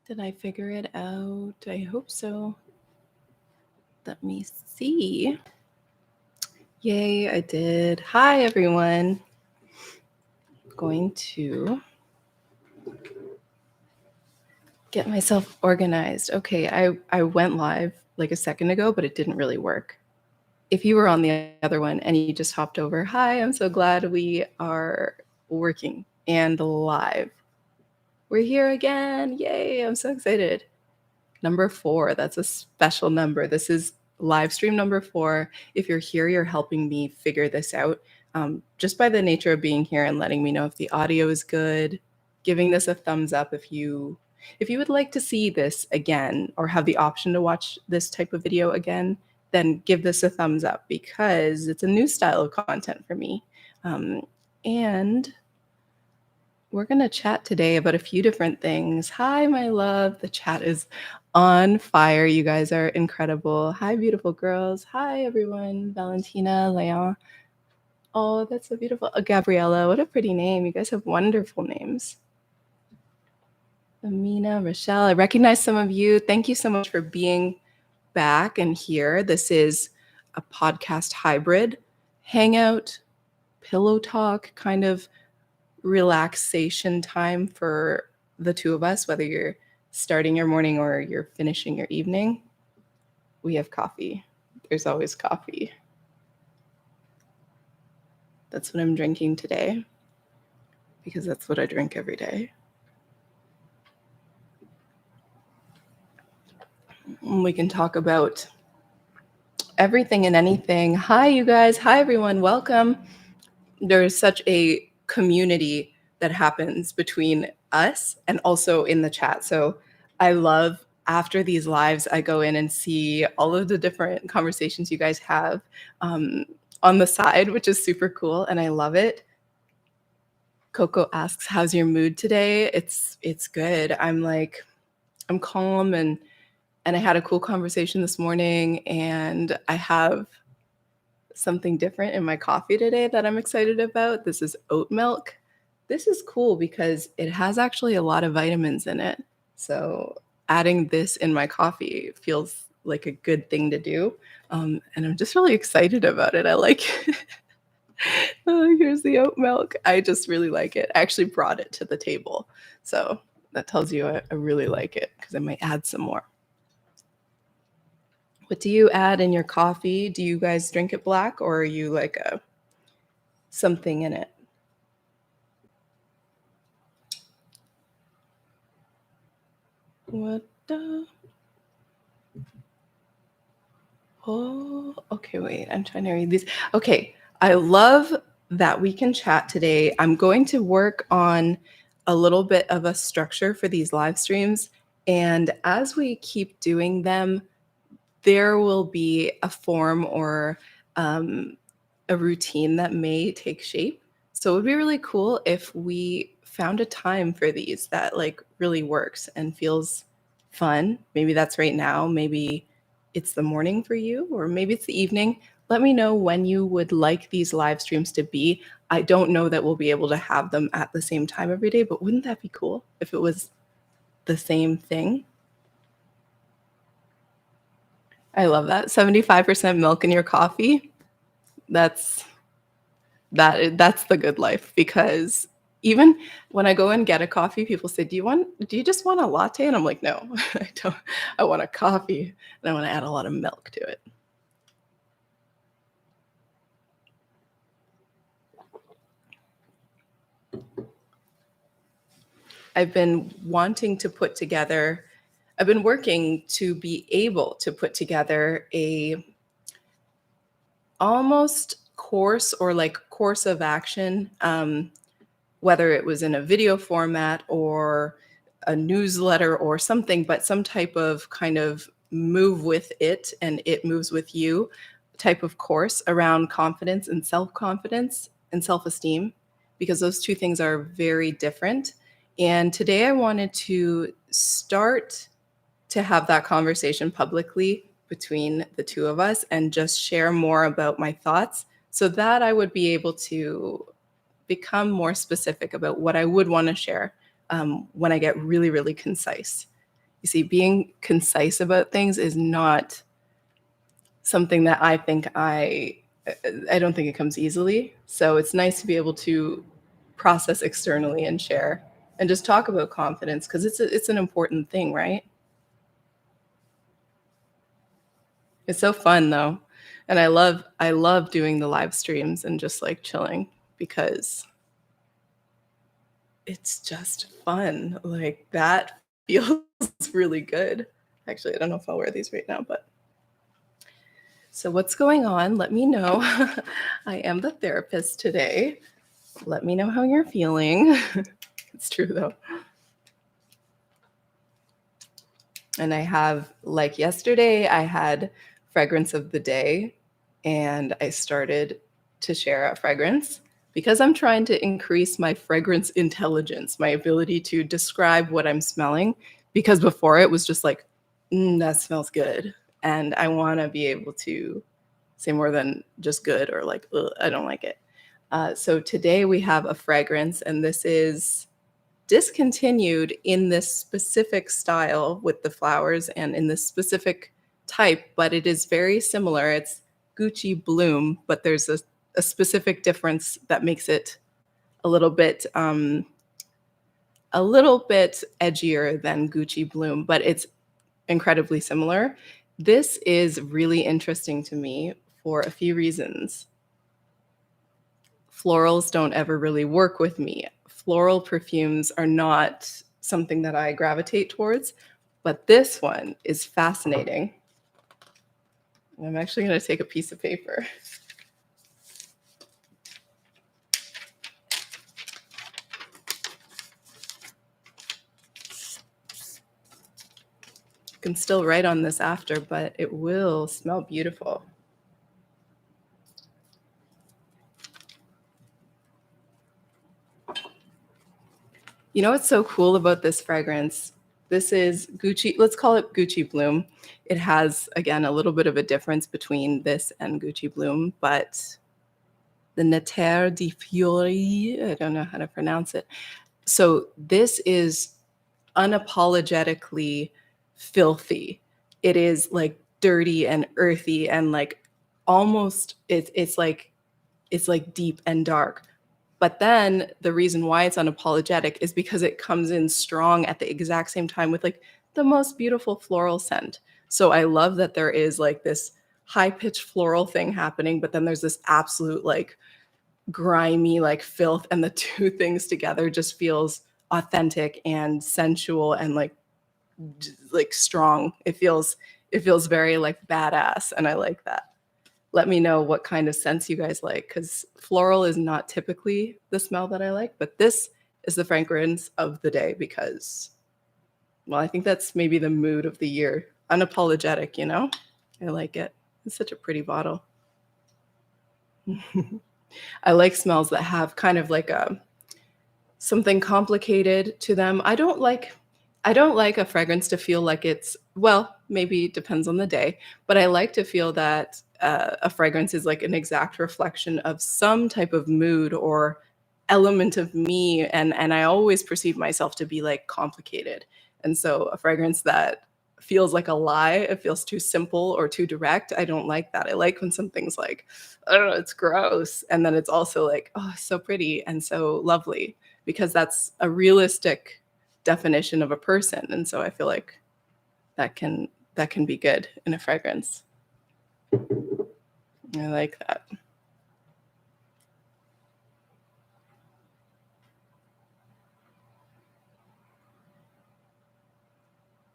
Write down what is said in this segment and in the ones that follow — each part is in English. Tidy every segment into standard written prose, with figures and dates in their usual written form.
Did I figure it out? I hope so. Let me see. Yay, I did. Hi, everyone. Going to get myself organized. Okay, I went live like a second ago, but it didn't really work. If you were on the other one and you just hopped over, hi, I'm so glad we are working and live. We're here again. Yay, I'm so excited. Number 4, that's a special number. This is live stream number 4. If you're here, you're helping me figure this out. Just by the nature of being here and letting me know if the audio is good, giving this a thumbs up if you would like to see this again or have the option to watch this type of video again, then give this a thumbs up because it's a new style of content for me. And we're going to chat today about a few different things. Hi, my love. The chat is on fire. You guys are incredible. Hi, beautiful girls. Hi, everyone. Valentina, Leon. Oh, that's so beautiful. Gabriella, what a pretty name. You guys have wonderful names. Amina, Rochelle, I recognize some of you. Thank you so much for being back and here. This is a podcast hybrid hangout, pillow talk, kind of relaxation time for the two of us, whether you're starting your morning or you're finishing your evening. We have coffee. There's always coffee. That's what I'm drinking today because that's what I drink every day. And we can talk about everything and anything. Hi, you guys. Hi, everyone. Welcome. There's such a community that happens between us and also in the chat. So I love after these lives, I go in and see all of the different conversations you guys have on the side, which is super cool. And I love it. Coco asks, how's your mood today? It's good. I'm calm and I had a cool conversation this morning and I have something different in my coffee today that I'm excited about. This is oat milk. This is cool because it has actually a lot of vitamins in it. So adding this in my coffee feels like a good thing to do. And I'm just really excited about it. I like it. Oh, here's the oat milk. I just really like it. I actually brought it to the table. So that tells you I really like it because I might add some more. What do you add in your coffee? Do you guys drink it black or are you like something in it? What the? Oh, okay, wait, I'm trying to read these. Okay, I love that we can chat today. I'm going to work on a little bit of a structure for these live streams. And as we keep doing them, there will be a form or a routine that may take shape. So it would be really cool if we found a time for these that like really works and feels fun. Maybe that's right now. Maybe it's the morning for you, or maybe it's the evening. Let me know when you would like these live streams to be. I don't know that we'll be able to have them at the same time every day, but wouldn't that be cool if it was the same thing? I love that. 75% milk in your coffee. That's the good life, because even when I go and get a coffee, people say, do you just want a latte? And I'm like, no, I don't. I want a coffee and I want to add a lot of milk to it. I've been working to be able to put together a almost course or like course of action, whether it was in a video format or a newsletter or something, but some type of kind of move with it and it moves with you type of course around confidence and self-confidence and self-esteem, because those two things are very different. And today I wanted to start to have that conversation publicly between the two of us and just share more about my thoughts so that I would be able to become more specific about what I would want to share when I get really, really concise. You see, being concise about things is not something that I don't think it comes easily. So it's nice to be able to process externally and share and just talk about confidence because it's an important thing, right? It's so fun though. And I love doing the live streams and just like chilling because it's just fun. Like that feels really good. Actually, I don't know if I'll wear these right now, but so what's going on? Let me know. I am the therapist today. Let me know how you're feeling. It's true though. And I have, like yesterday, I had fragrance of the day and I started to share a fragrance because I'm trying to increase my fragrance intelligence, my ability to describe what I'm smelling. Because before it was just like, that smells good. And I want to be able to say more than just good or like, ugh, I don't like it. So today we have a fragrance, and this is discontinued in this specific style with the flowers and in this specific type, but it is very similar. It's Gucci Bloom, but there's a specific difference that makes it a little bit edgier than Gucci Bloom, but it's incredibly similar. This is really interesting to me for a few reasons. Florals don't ever really work with me. Floral perfumes are not something that I gravitate towards, but this one is fascinating. I'm actually going to take a piece of paper. You can still write on this after, but it will smell beautiful. You know what's so cool about this fragrance? This is Gucci, let's call it Gucci Bloom. It has, again, a little bit of a difference between this and Gucci Bloom, but the Netter di Fiori, I don't know how to pronounce it. So this is unapologetically filthy. It is like dirty and earthy and like almost it's like deep and dark. But then the reason why it's unapologetic is because it comes in strong at the exact same time with like the most beautiful floral scent. So I love that there is like this high pitched floral thing happening, but then there's this absolute like grimy like filth, and the two things together just feels authentic and sensual and like strong. It feels very like badass, and I like that. Let me know what kind of scents you guys like, because floral is not typically the smell that I like, but this is the fragrance of the day because, well, I think that's maybe the mood of the year. Unapologetic, you know? I like it. It's such a pretty bottle. I like smells that have kind of like a something complicated to them. I don't like a fragrance to feel like it's, well, maybe it depends on the day, but I like to feel that a fragrance is like an exact reflection of some type of mood or element of me, and I always perceive myself to be like complicated. And so a fragrance that feels like a lie, it feels too simple or too direct. I don't like that. I like when something's like, oh, it's gross, and then it's also like, oh, so pretty and so lovely, because that's a realistic definition of a person. And so I feel like that can be good in a fragrance. I like that.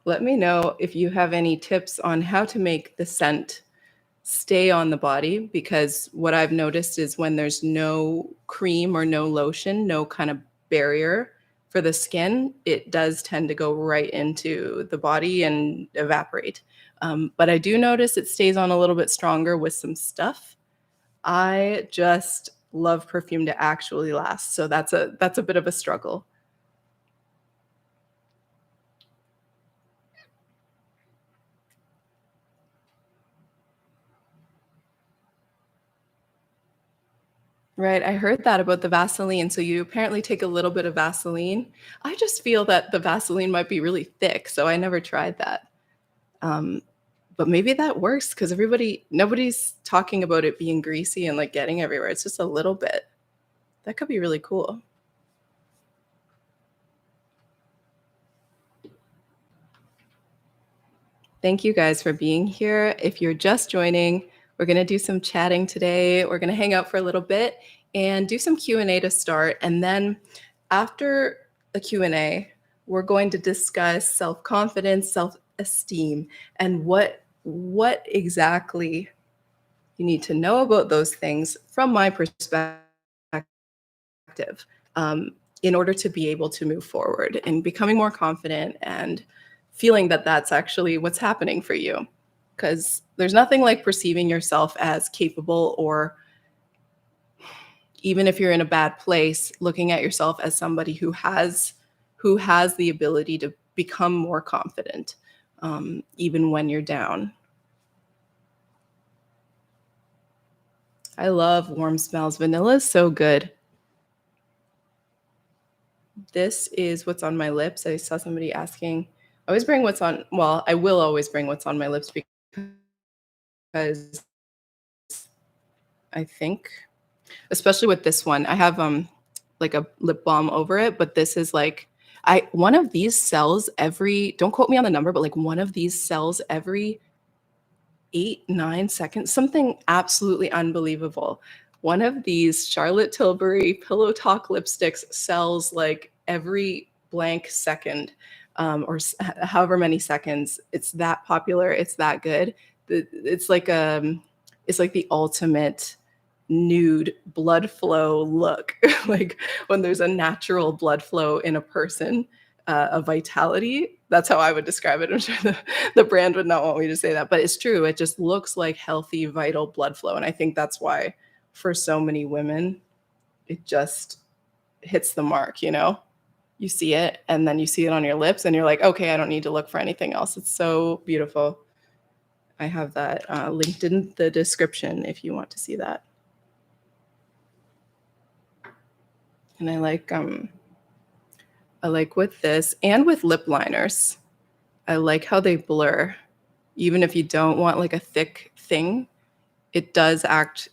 Let me know if you have any tips on how to make the scent stay on the body, because what I've noticed is when there's no cream or no lotion, no kind of barrier for the skin, it does tend to go right into the body and evaporate. But I do notice it stays on a little bit stronger with some stuff. I just love perfume to actually last, so that's a bit of a struggle. Right, I heard that about the Vaseline. So you apparently take a little bit of Vaseline. I just feel that the Vaseline might be really thick, so I never tried that. Um, but maybe that works because nobody's talking about it being greasy and like getting everywhere. It's just a little bit. That could be really cool. Thank you guys for being here. If you're just joining, we're going to do some chatting today. We're going to hang out for a little bit and do some Q&A to start. And then after the Q&A, we're going to discuss self-confidence, self-esteem, and what exactly you need to know about those things from my perspective, um, in order to be able to move forward and becoming more confident and feeling that that's actually what's happening for you. Because there's nothing like perceiving yourself as capable, or even if you're in a bad place, looking at yourself as somebody who has the ability to become more confident, even when you're down. I love warm smells. Vanilla is so good. This is what's on my lips. I saw somebody asking. I will always bring what's on my lips because I think, especially with this one, I have like a lip balm over it, but this is like one of these sells every, don't quote me on the number, but like one of these sells every 8, 9 seconds, something absolutely unbelievable. One of these Charlotte Tilbury Pillowtalk lipsticks sells like every blank second, however many seconds. It's that popular. It's that good. It's like the ultimate nude blood flow look. Like when there's a natural blood flow in a person, a vitality. That's how I would describe it. I'm sure the brand would not want me to say that, but it's true. It just looks like healthy, vital blood flow. And I think that's why for so many women, it just hits the mark, you know? You see it and then you see it on your lips and you're like, okay, I don't need to look for anything else. It's so beautiful. I have that linked in the description if you want to see that. And I like with this and with lip liners. I like how they blur. Even if you don't want like a thick thing, it does act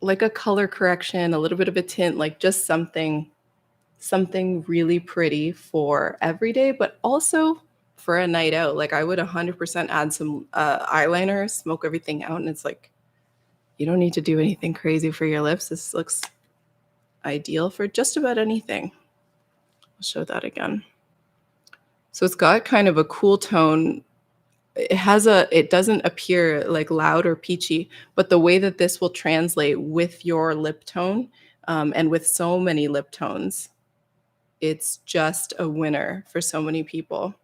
like a color correction, a little bit of a tint, like just something really pretty for every day, but also for a night out. Like I would 100% add some eyeliner, smoke everything out, and it's like you don't need to do anything crazy for your lips. This looks ideal for just about anything. I'll show that again. So it's got kind of a cool tone. It doesn't appear like loud or peachy, but the way that this will translate with your lip tone, and with so many lip tones, it's just a winner for so many people.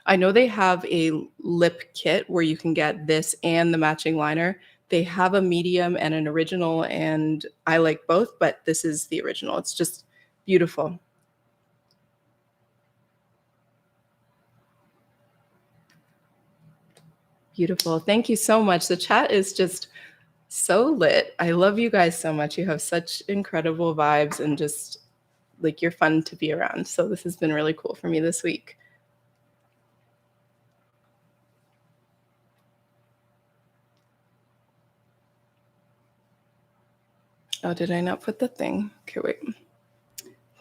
I know they have a lip kit where you can get this and the matching liner. They have a medium and an original, and I like both, but this is the original. It's just beautiful. Beautiful. Thank you so much. The chat is just so lit. I love you guys so much. You have such incredible vibes and just like you're fun to be around. So this has been really cool for me this week. Oh, did I not put the thing? Okay, wait.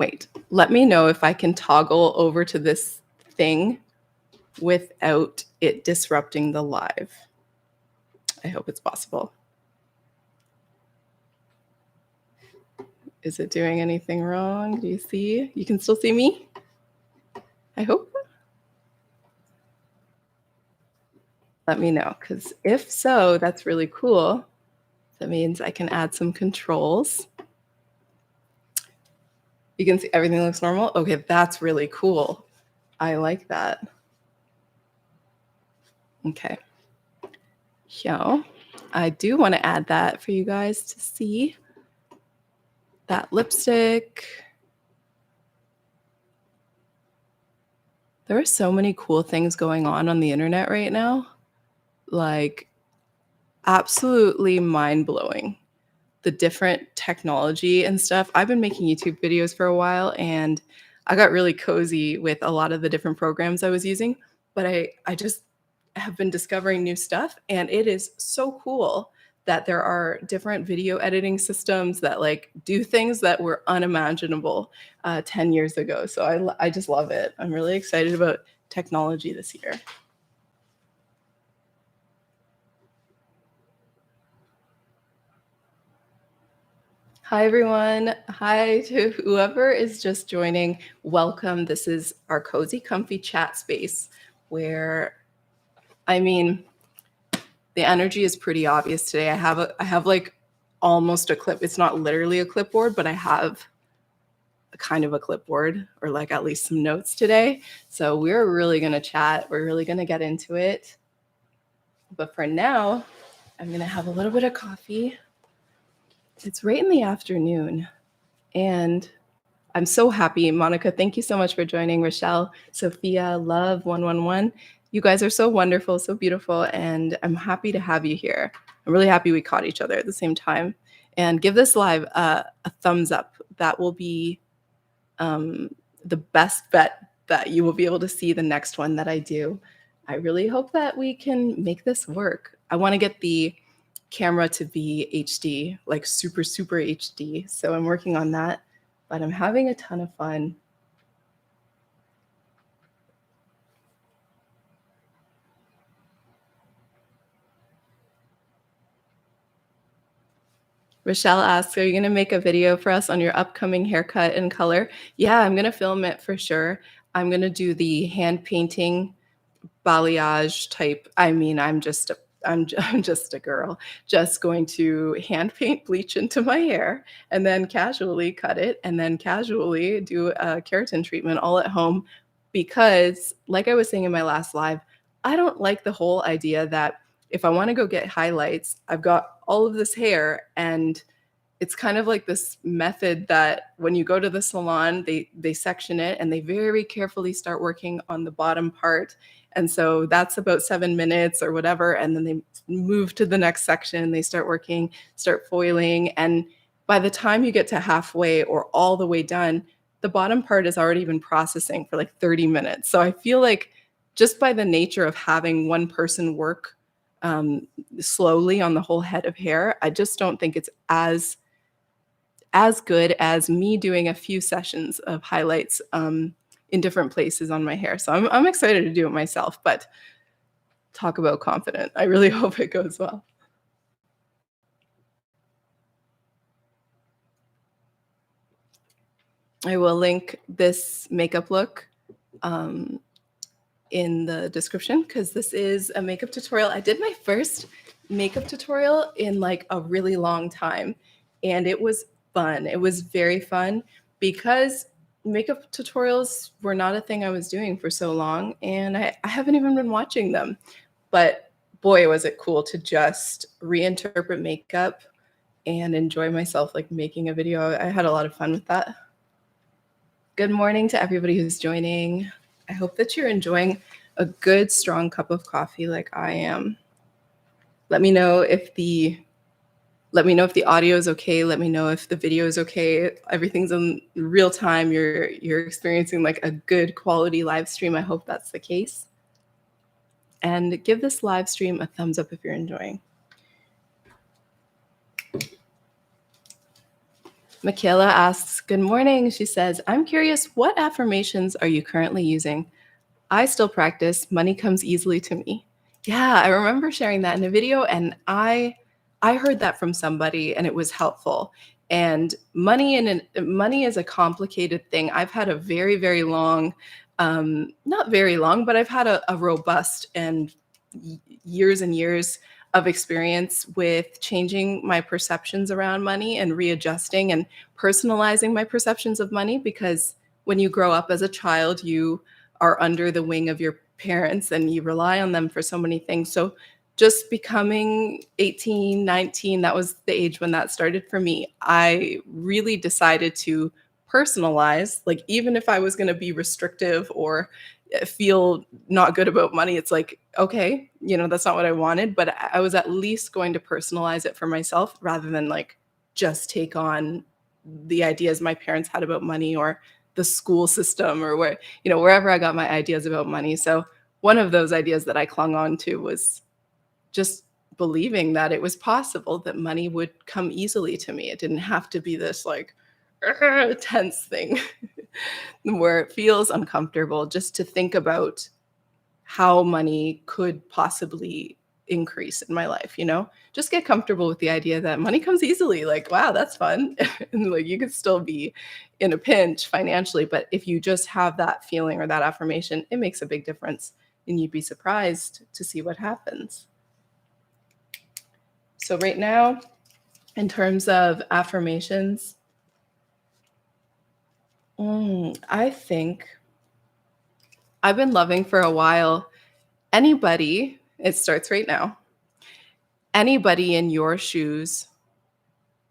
Wait. Let me know if I can toggle over to this thing without it disrupting the live. I hope it's possible. Is it doing anything wrong? Do you see? You can still see me? I hope. Let me know, because if so, that's really cool. That means I can add some controls. You can see everything looks normal. Okay, that's really cool. I like that. Okay. So I do want to add that for you guys to see. That lipstick. There are so many cool things going on the internet right now. Like absolutely mind-blowing. the different technology and stuff. I've been making YouTube videos for a while, and I got really cozy with a lot of the different programs I was using, but I just have been discovering new stuff, and it is so cool that there are different video editing systems that like do things that were unimaginable 10 years ago. So I just love it. I'm really excited about technology this year. Hi, everyone. Hi to whoever is just joining. Welcome. This is our cozy, comfy chat space where, I mean, the energy is pretty obvious today. I have like almost a clip. It's not literally a clipboard, but I have a kind of a clipboard or like at least some notes today. So we're really going to chat. We're really going to get into it. But for now, I'm going to have a little bit of coffee. It's right in the afternoon, and I'm so happy. Monica, thank you so much for joining. Rochelle, Sophia, Love 111. You guys are so wonderful, so beautiful, and I'm happy to have you here. I'm really happy we caught each other at the same time. And give this live a thumbs up. That will be the best bet that you will be able to see the next one that I do. I really hope that we can make this work. I want to get the camera to be HD, like super, super HD. So I'm working on that, but I'm having a ton of fun. Rochelle asks, are you going to make a video for us on your upcoming haircut and color? Yeah, I'm going to film it for sure. I'm going to do the hand painting balayage type. I mean, I'm just a girl, just going to hand paint bleach into my hair and then casually cut it and then casually do a keratin treatment all at home because, like I was saying in my last live, I don't like the whole idea that if I want to go get highlights, I've got all of this hair, and it's kind of like this method that when you go to the salon, they section it and they very carefully start working on the bottom part. And so that's about 7 minutes or whatever. And then they move to the next section, they start working, start foiling. And by the time you get to halfway or all the way done, the bottom part has already been processing for like 30 minutes. So I feel like just by the nature of having one person work slowly on the whole head of hair, I just don't think it's as good as me doing a few sessions of highlights in different places on my hair. So I'm excited to do it myself, but talk about confident. I really hope it goes well. I will link this makeup look in the description because this is a makeup tutorial. I did my first makeup tutorial in like a really long time, and it was fun. It was very fun because makeup tutorials were not a thing I was doing for so long, and I haven't even been watching them. But boy, was it cool to just reinterpret makeup and enjoy myself like making a video. I had a lot of fun with that. Good morning to everybody who's joining. I hope that you're enjoying a good, strong cup of coffee like I am. Let me know if the audio is okay. Let me know if the video is okay. Everything's in real time. You're experiencing like a good quality live stream. I hope that's the case. And give this live stream a thumbs up if you're enjoying. Michaela asks, good morning. She says, I'm curious, what affirmations are you currently using? I still practice, money comes easily to me. Yeah, I remember sharing that in a video, and I heard that from somebody and it was helpful. And money is a complicated thing. I've had a very, very long, not very long, but I've had a robust and years and years of experience with changing my perceptions around money and readjusting and personalizing my perceptions of money, because when you grow up as a child, you are under the wing of your parents and you rely on them for so many things. So just becoming 18, 19, that was the age when that started for me. I really decided to personalize, like even if I was going to be restrictive or feel not good about money, it's like, okay, that's not what I wanted, but I was at least going to personalize it for myself rather than like just take on the ideas my parents had about money or the school system or wherever I got my ideas about money. So one of those ideas that I clung on to was just believing that it was possible that money would come easily to me. It didn't have to be this like tense thing where it feels uncomfortable just to think about how money could possibly increase in my life, just get comfortable with the idea that money comes easily. Like, wow, that's fun. And like you could still be in a pinch financially, but if you just have that feeling or that affirmation, it makes a big difference and you'd be surprised to see what happens. So right now, in terms of affirmations, I think I've been loving for a while. Anybody, it starts right now, anybody in your shoes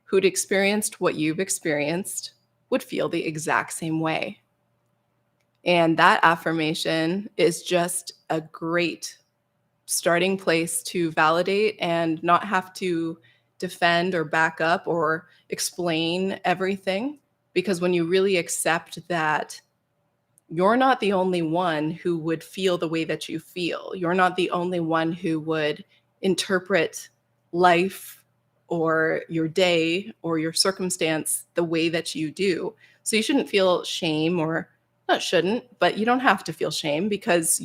who'd experienced what you've experienced would feel the exact same way. And that affirmation is just a great starting place to validate and not have to defend or back up or explain everything. Because when you really accept that you're not the only one who would feel the way that you feel, you're not the only one who would interpret life or your day or your circumstance the way that you do. So you shouldn't feel shame, or not shouldn't, but you don't have to feel shame because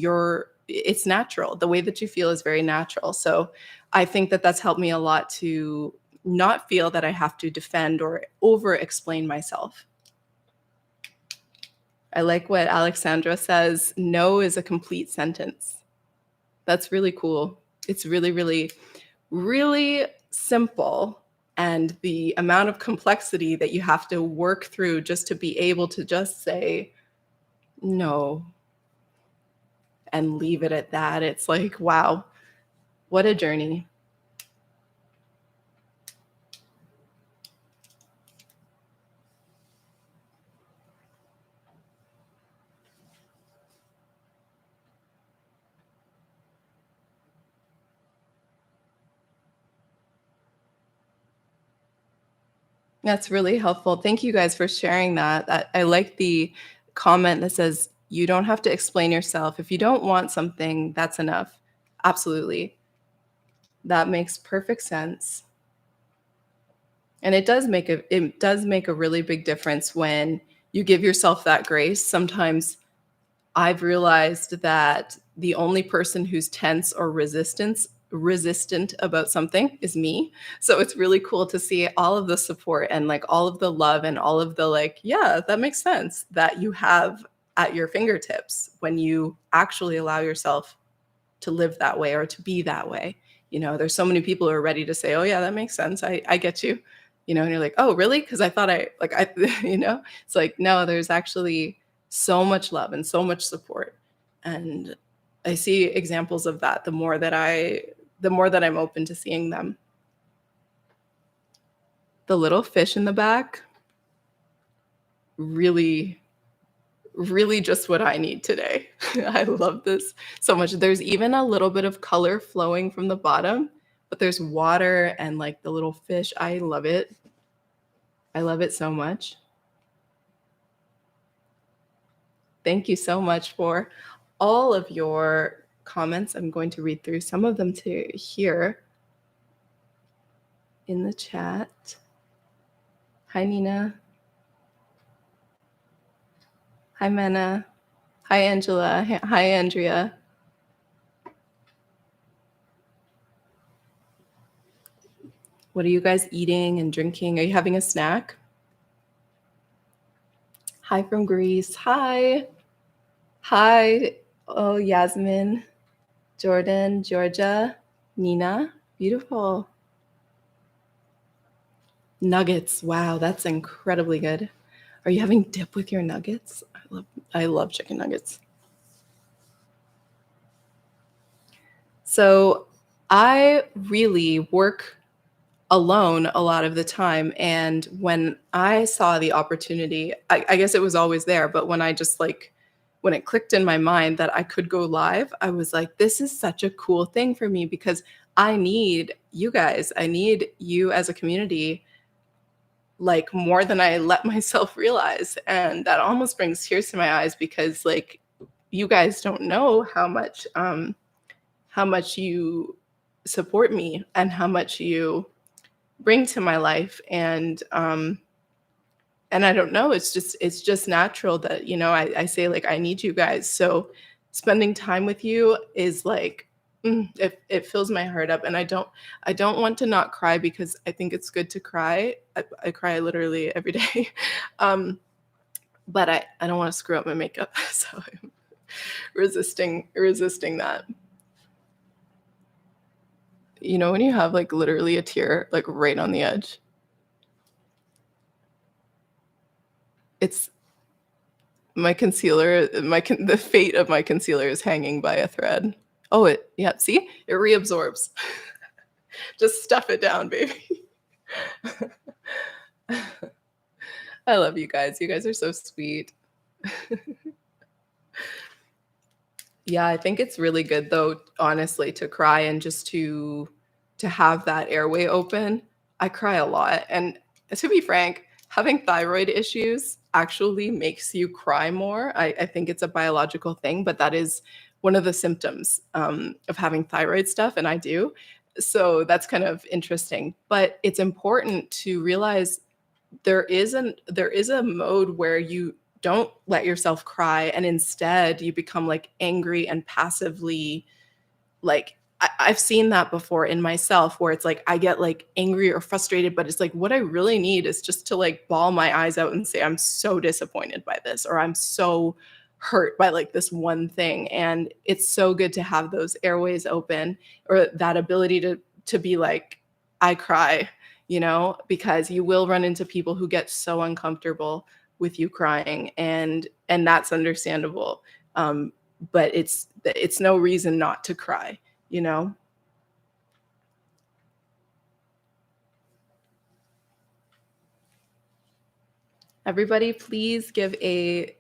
it's natural. The way that you feel is very natural. So I think that that's helped me a lot to not feel that I have to defend or over explain myself. I like what Alexandra says, no is a complete sentence. That's really cool. It's really, really, really simple. And the amount of complexity that you have to work through just to be able to just say no and leave it at that. It's like, wow, what a journey. That's really helpful. Thank you guys for sharing that. I like the comment that says, you don't have to explain yourself. If you don't want something, that's enough. Absolutely. That makes perfect sense. And it does make a really big difference when you give yourself that grace. Sometimes I've realized that the only person who's tense or resistant about something is me. So it's really cool to see all of the support and like all of the love and all of the like, yeah, that makes sense, that you have at your fingertips when you actually allow yourself to live that way or to be that way. There's so many people who are ready to say, oh yeah, that makes sense. I get you, and you're like, oh really? Because I thought it's like, no, there's actually so much love and so much support. And I see examples of that the more that I'm open to seeing them. The little fish in the back, really, really just what I need today. I love this so much. There's even a little bit of color flowing from the bottom, but there's water and like the little fish. I love it. I love it so much. Thank you so much for all of your comments. I'm going to read through some of them to here in the chat. Hi, Nina. Hi, Mena. Hi, Angela. Hi, Andrea. What are you guys eating and drinking? Are you having a snack? Hi from Greece. Hi. Hi. Oh, Yasmin, Jordan, Georgia, Nina. Beautiful. Nuggets. Wow, that's incredibly good. Are you having dip with your nuggets? I love chicken nuggets. So I really work alone a lot of the time. And when I saw the opportunity, I guess it was always there, but when when it clicked in my mind that I could go live, I was like, this is such a cool thing for me because I need you guys. I need you as a community like more than I let myself realize. And that almost brings tears to my eyes because like you guys don't know how much you support me and how much you bring to my life. And I don't know, it's just natural that, you know, I say like I need you guys. So spending time with you is like it fills my heart up. And I don't want to not cry because I think it's good to cry. I cry literally every day. But I don't want to screw up my makeup. So I'm resisting that. You know, when you have like literally a tear like right on the edge, it's my concealer, the fate of my concealer is hanging by a thread. Oh, yeah, see? It reabsorbs. Just stuff it down, baby. I love you guys. You guys are so sweet. Yeah, I think it's really good though, honestly, to cry and just to have that airway open. I cry a lot. And to be frank, having thyroid issues actually makes you cry more. I think it's a biological thing, but that is one of the symptoms of having thyroid stuff, and I do. So that's kind of interesting. But it's important to realize there is a mode where you don't let yourself cry and instead you become like angry and passively like I've seen that before in myself where it's like I get like angry or frustrated, but it's like what I really need is just to like bawl my eyes out and say I'm so disappointed by this or I'm so hurt by like this one thing. And it's so good to have those airways open or that ability to be like I cry, you know, because you will run into people who get so uncomfortable with you crying, and that's understandable. But it's no reason not to cry, you know? Everybody, please give a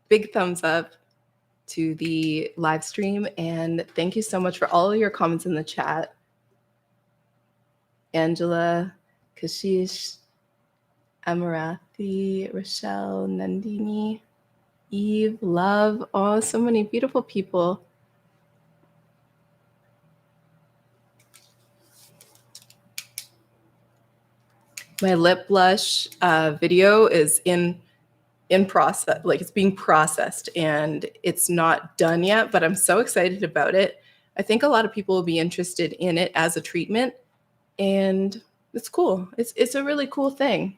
big thumbs up to the live stream. And thank you so much for all of your comments in the chat. Angela, Kashish, Amarathi, Rochelle, Nandini, Eve, Love. Oh, so many beautiful people. My lip blush video is in process, like it's being processed and it's not done yet, but I'm so excited about it. I think a lot of people will be interested in it as a treatment, and it's cool. It's a really cool thing.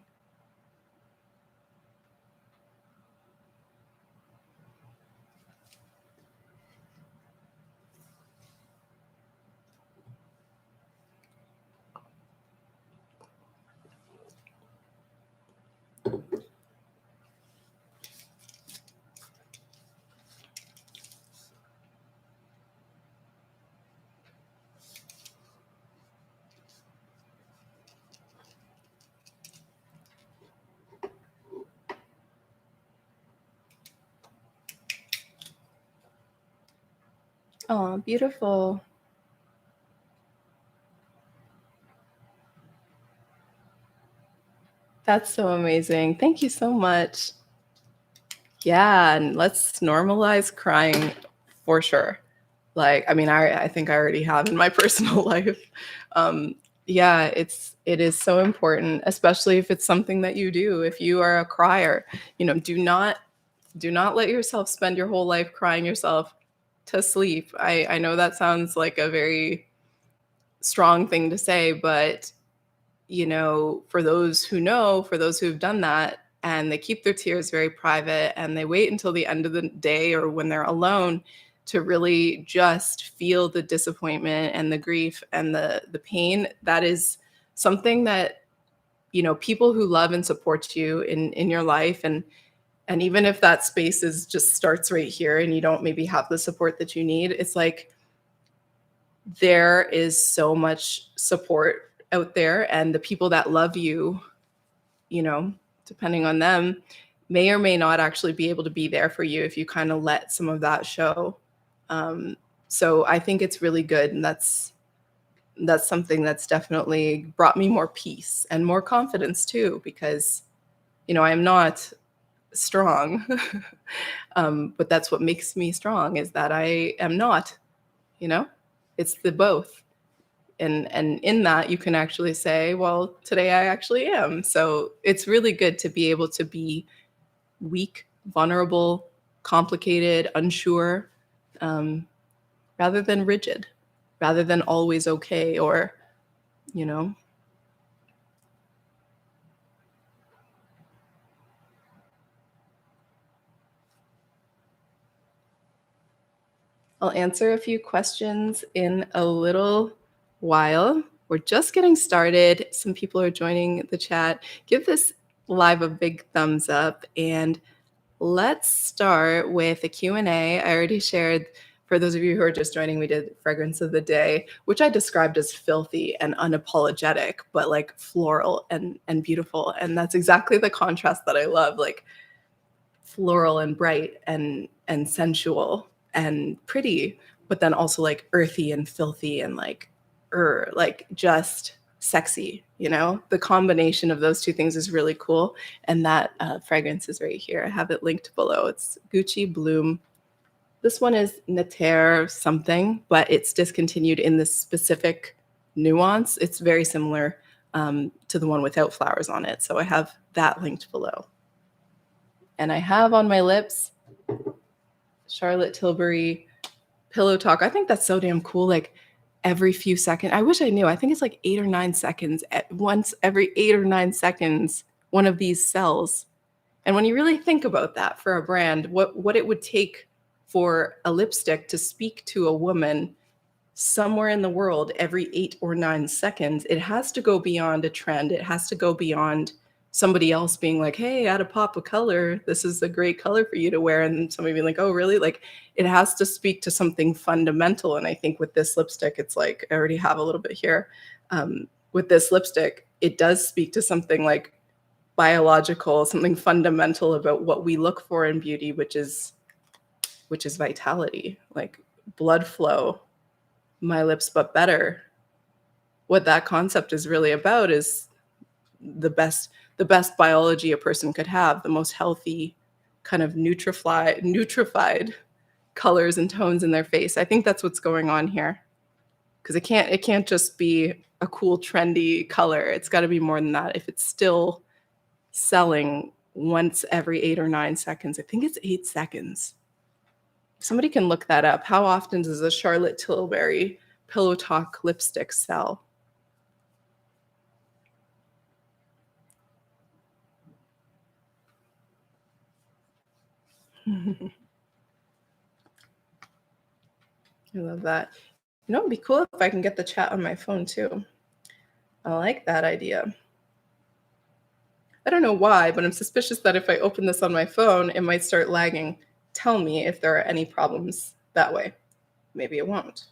Oh, beautiful. That's so amazing. Thank you so much. Yeah, and let's normalize crying for sure. Like, I mean, I think I already have in my personal life. Yeah, it is so important, especially if it's something that you do. If you are a crier, you know, do not let yourself spend your whole life crying yourself to sleep. I know that sounds like a very strong thing to say, but you know, for those who know, for those who've done that, and they keep their tears very private and they wait until the end of the day or when they're alone to really just feel the disappointment and the grief and the pain, that is something that, you know, people who love and support you in your life, and even if that space is just starts right here and you don't maybe have the support that you need, it's like there is so much support out there, and the people that love you, you know, depending on them, may or may not actually be able to be there for you if you kind of let some of that show. So I think it's really good, and that's something that's definitely brought me more peace and more confidence too, because, I am not strong. But that's what makes me strong, is that I am not, you know, it's the both. And in that you can actually say, well, today I actually am. So it's really good to be able to be weak, vulnerable, complicated, unsure, um, rather than rigid, rather than always okay, or, you know. I'll answer a few questions in a little while. We're just getting started. Some people are joining the chat. Give this live a big thumbs up, and let's start with a Q&A. I already shared, for those of you who are just joining, we did fragrance of the day, which I described as filthy and unapologetic, but like floral and beautiful. And that's exactly the contrast that I love, like floral and bright and sensual and pretty, but then also like earthy and filthy and like just sexy. The combination of those two things is really cool. And that fragrance is right here. I have it linked below. It's Gucci Bloom. This one is Nater something, but it's discontinued in this specific nuance. It's very similar to the one without flowers on it. So I have that linked below. And I have on my lips Charlotte Tilbury Pillowtalk. I think that's so damn cool. Like every few seconds, I wish I knew. I think it's like 8 or 9 seconds. Once every 8 or 9 seconds, one of these sells. And when you really think about that for a brand, what it would take for a lipstick to speak to a woman somewhere in the world every 8 or 9 seconds, it has to go beyond a trend. It has to go beyond somebody else being like, hey, add a pop of color. This is a great color for you to wear. And somebody being like, oh, really? Like, it has to speak to something fundamental. And I think with this lipstick, it's like, I already have a little bit here. With this lipstick, it does speak to something like biological, something fundamental about what we look for in beauty, which is vitality, like blood flow. My lips but better. What that concept is really about is the best biology a person could have, the most healthy kind of nutrified colors and tones in their face. I think that's what's going on here, because it can't just be a cool trendy color. It's got to be more than that. If it's still selling once every 8 or 9 seconds, I think it's 8 seconds. Somebody can look that up. How often does a Charlotte Tilbury Pillowtalk lipstick sell? I love that. It'd be cool if I can get the chat on my phone too. I like that idea. I don't know why, but I'm suspicious that if I open this on my phone, it might start lagging. Tell me if there are any problems that way. Maybe it won't.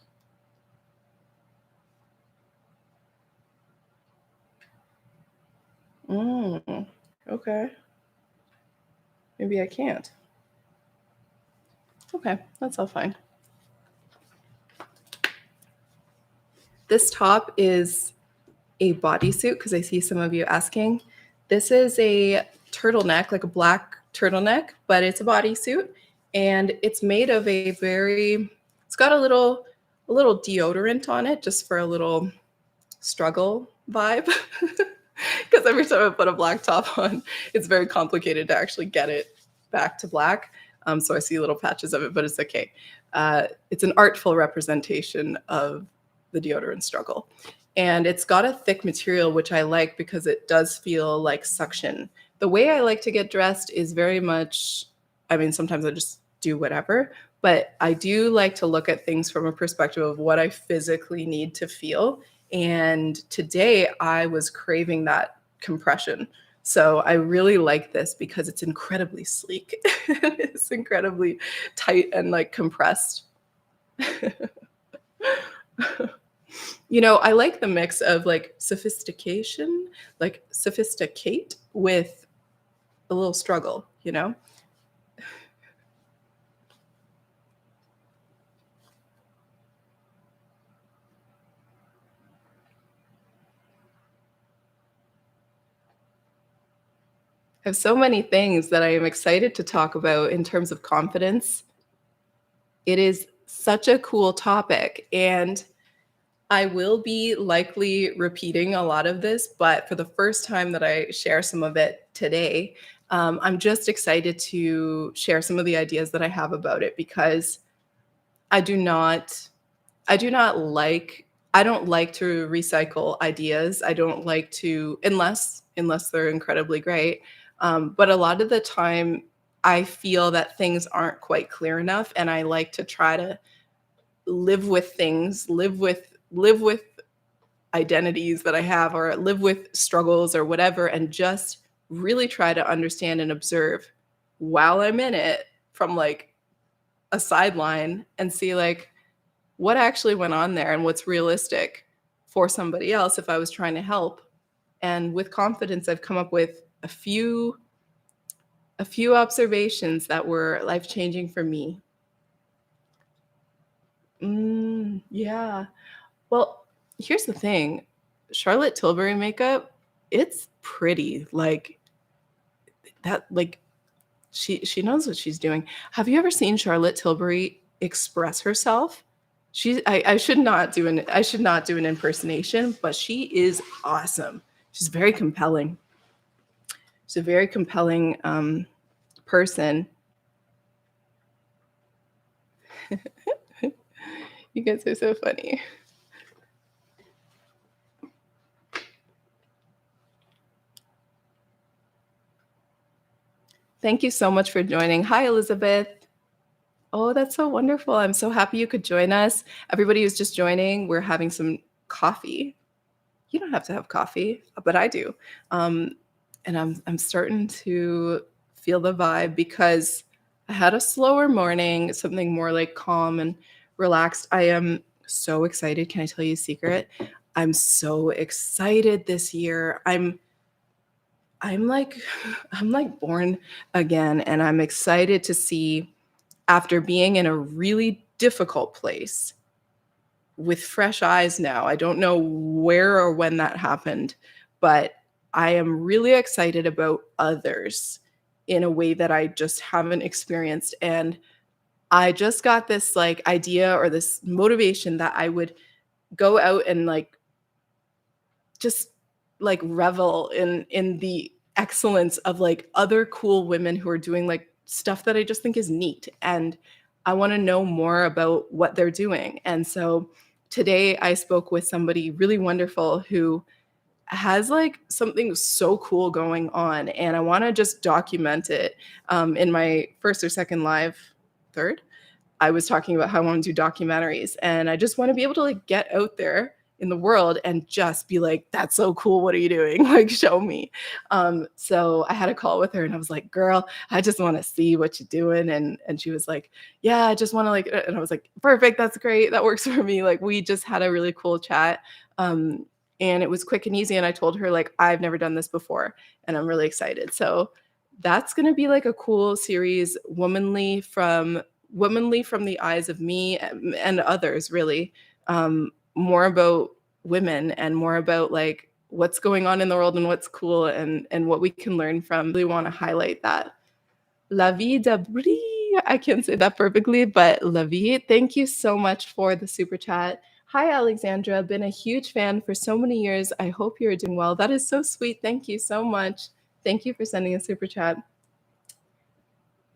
Okay. Maybe I can't. Okay, that's all fine. This top is a bodysuit, because I see some of you asking. This is a turtleneck, like a black turtleneck, but it's a bodysuit, and it's made of it's got a little deodorant on it, just for a little struggle vibe. Because every time I put a black top on, it's very complicated to actually get it back to black. So I see little patches of it, but it's okay. It's an artful representation of the deodorant struggle. And it's got a thick material, which I like because it does feel like suction. The way I like to get dressed is very much, sometimes I just do whatever, but I do like to look at things from a perspective of what I physically need to feel. And today I was craving that compression. So I really like this because it's incredibly sleek. It's incredibly tight and like compressed. I like the mix of like sophistication, like sophisticate with a little struggle, have so many things that I am excited to talk about in terms of confidence. It is such a cool topic, and I will be likely repeating a lot of this, but for the first time that I share some of it today, I'm just excited to share some of the ideas that I have about it because I do not I do not like I don't like to recycle ideas. I don't like to unless they're incredibly great. But a lot of the time I feel that things aren't quite clear enough and I like to try to live with things, live with identities that I have or live with struggles or whatever and just really try to understand and observe while I'm in it from like a sideline and see like what actually went on there and what's realistic for somebody else if I was trying to help. And with confidence, I've come up with a few observations that were life-changing for me. Yeah. Well, here's the thing. Charlotte Tilbury makeup, it's pretty. Like that like she knows what she's doing. Have you ever seen Charlotte Tilbury express herself? I should not do an impersonation, but she is awesome. She's very compelling. She's a very compelling person. You guys are so funny. Thank you so much for joining. Hi, Elizabeth. Oh, that's so wonderful. I'm so happy you could join us. Everybody who's just joining, we're having some coffee. You don't have to have coffee, but I do. Um, and I'm starting to feel the vibe because I had a slower morning, something more like calm and relaxed. I am so excited. Can I tell you a secret? I'm so excited this year. I'm like I'm like born again and I'm excited to see after being in a really difficult place with fresh eyes now. I don't know where or when that happened, but I am really excited about others in a way that I just haven't experienced. And I just got this like idea or this motivation that I would go out and like just like revel in the excellence of like other cool women who are doing like stuff that I just think is neat and I want to know more about what they're doing. And so today I spoke with somebody really wonderful who has like something so cool going on and I want to just document it in my first or second live third I was talking about how I want to do documentaries and I just want to be able to like get out there in the world and just be like, that's so cool. What are you doing? Like, show me. So I had a call with her and I was like, girl, I just want to see what you're doing. And she was like, yeah, I just want to like, and I was like, perfect. That's great. That works for me. Like we just had a really cool chat. And it was quick and easy. And I told her like, I've never done this before and I'm really excited. So that's going to be like a cool series, womanly from the eyes of me and others really more about women and more about like what's going on in the world and what's cool and what we can learn from. I really want to highlight that. La vie de Brie. I can't say that perfectly, but La vie. Thank you so much for the super chat. Hi, Alexandra. Been a huge fan for so many years. I hope you're doing well. That is so sweet. Thank you so much. Thank you for sending a super chat.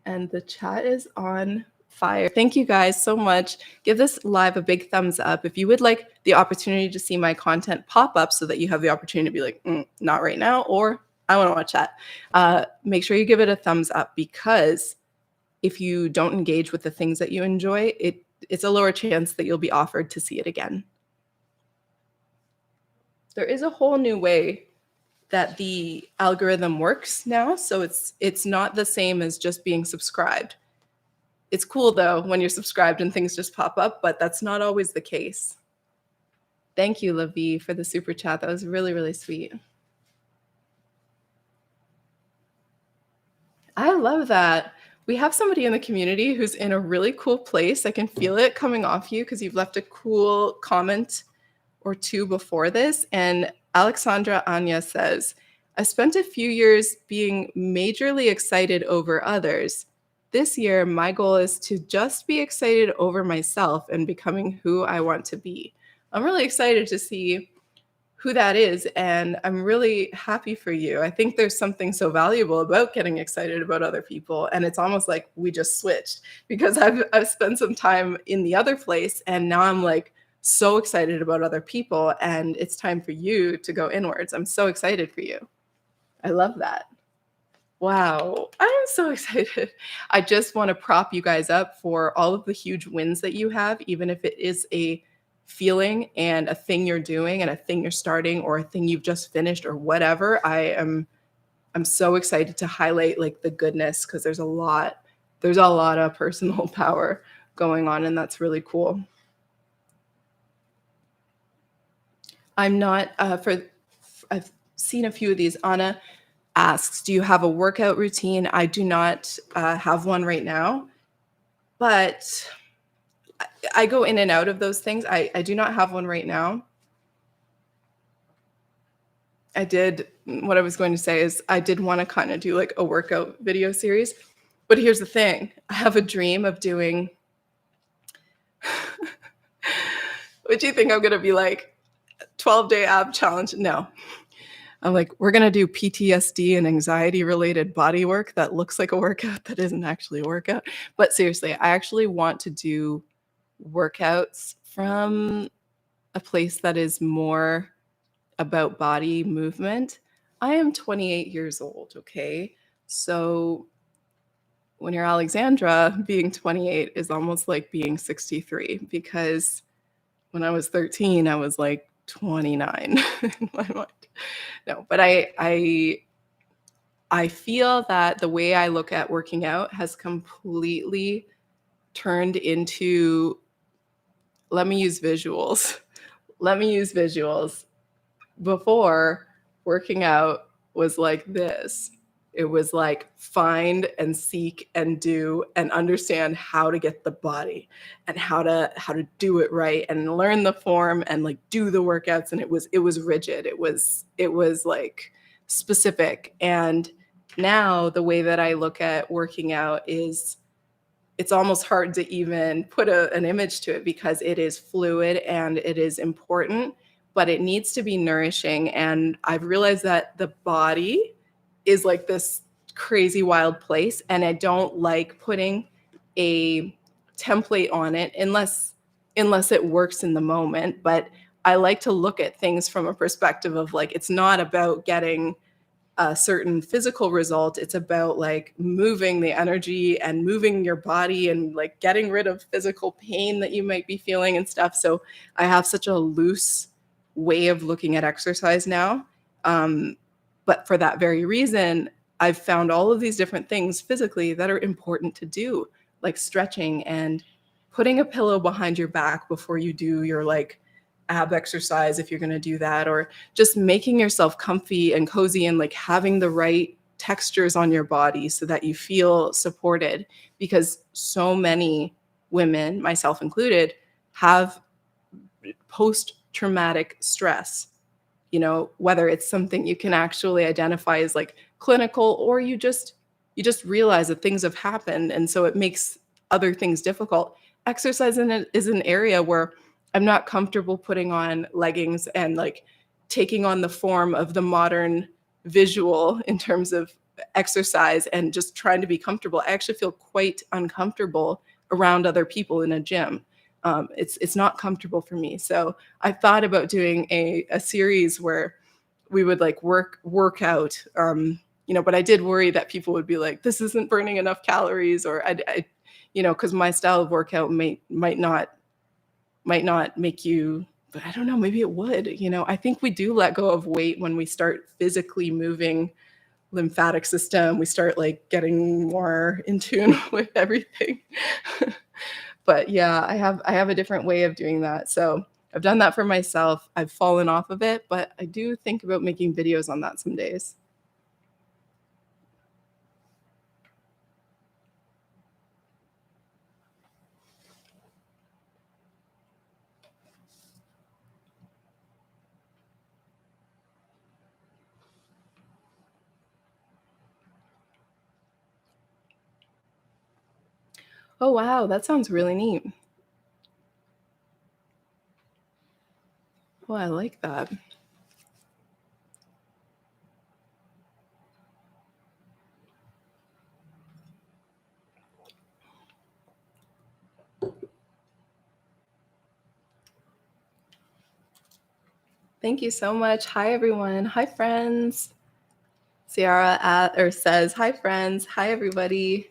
And the chat is on fire. Thank you guys so much. Give this live a big thumbs up. If you would like the opportunity to see my content pop up so that you have the opportunity to be like, not right now, or I want to watch that. Make sure you give it a thumbs up because if you don't engage with the things that you enjoy, it's a lower chance that you'll be offered to see it again. There is a whole new way that the algorithm works now. So it's not the same as just being subscribed. It's cool though when you're subscribed and things just pop up, but that's not always the case. Thank you, Lavi, for the super chat. That was really, really sweet. I love that. We have somebody in the community who's in a really cool place. I can feel it coming off you because you've left a cool comment or two before this. And Alexandra Anya says, I spent a few years being majorly excited over others. This year, my goal is to just be excited over myself and becoming who I want to be. I'm really excited to see who that is, and I'm really happy for you. I think there's something so valuable about getting excited about other people, and it's almost like we just switched because I've spent some time in the other place, and now I'm like so excited about other people, and it's time for you to go inwards. I'm so excited for you. I love that. Wow, I am so excited. I just want to prop you guys up for all of the huge wins that you have, even if it is a feeling and a thing you're doing and a thing you're starting or a thing you've just finished or whatever. I'm so excited to highlight like the goodness because there's a lot of personal power going on, and that's really cool. I'm not I've seen a few of these. Anna asks, do you have a workout routine? I do not have one right now, but I go in and out of those things. I do not have one right now. What I was going to say is I did want to kind of do like a workout video series, but here's the thing. I have a dream of doing, what do you think I'm going to be like? 12-day ab challenge? No. I'm like, we're going to do PTSD and anxiety related body work that looks like a workout that isn't actually a workout. But seriously, I actually want to do workouts from a place that is more about body movement. I am 28 years old, okay? So when you're Alexandra, being 28 is almost like being 63 because when I was 13, I was like 29 in my mind. No, but I feel that the way I look at working out has completely turned into, let me use visuals. Let me use visuals. Before, working out was like this. It was like find and seek and do and understand how to get the body and how to do it right and learn the form and like do the workouts, and it was rigid. It was like specific. And now the way that I look at working out is it's almost hard to even put an image to it because it is fluid and it is important, but it needs to be nourishing. And I've realized that the body is like this crazy wild place, and I don't like putting a template on it unless it works in the moment. But I like to look at things from a perspective of like it's not about getting a certain physical result. It's about like moving the energy and moving your body and like getting rid of physical pain that you might be feeling and stuff. So I have such a loose way of looking at exercise now. But for that very reason, I've found all of these different things physically that are important to do, like stretching and putting a pillow behind your back before you do your like ab exercise if you're going to do that, or just making yourself comfy and cozy and like having the right textures on your body so that you feel supported, because so many women, myself included, have post traumatic stress, whether it's something you can actually identify as like clinical, or you just realize that things have happened and so it makes other things difficult. Exercise in it is an area where I'm not comfortable putting on leggings and like taking on the form of the modern visual in terms of exercise and just trying to be comfortable. I actually feel quite uncomfortable around other people in a gym. It's not comfortable for me. So I thought about doing a series where we would like work out, but I did worry that people would be like, this isn't burning enough calories, or because my style of workout might not make you, but I don't know, maybe it would. I think we do let go of weight when we start physically moving lymphatic system. We start like getting more in tune with everything. But yeah, I have a different way of doing that. So I've done that for myself. I've fallen off of it, but I do think about making videos on that some days. Oh, wow, that sounds really neat. Oh, I like that. Thank you so much. Hi, everyone. Hi, friends. Ciara says, "Hi, friends. Hi, everybody.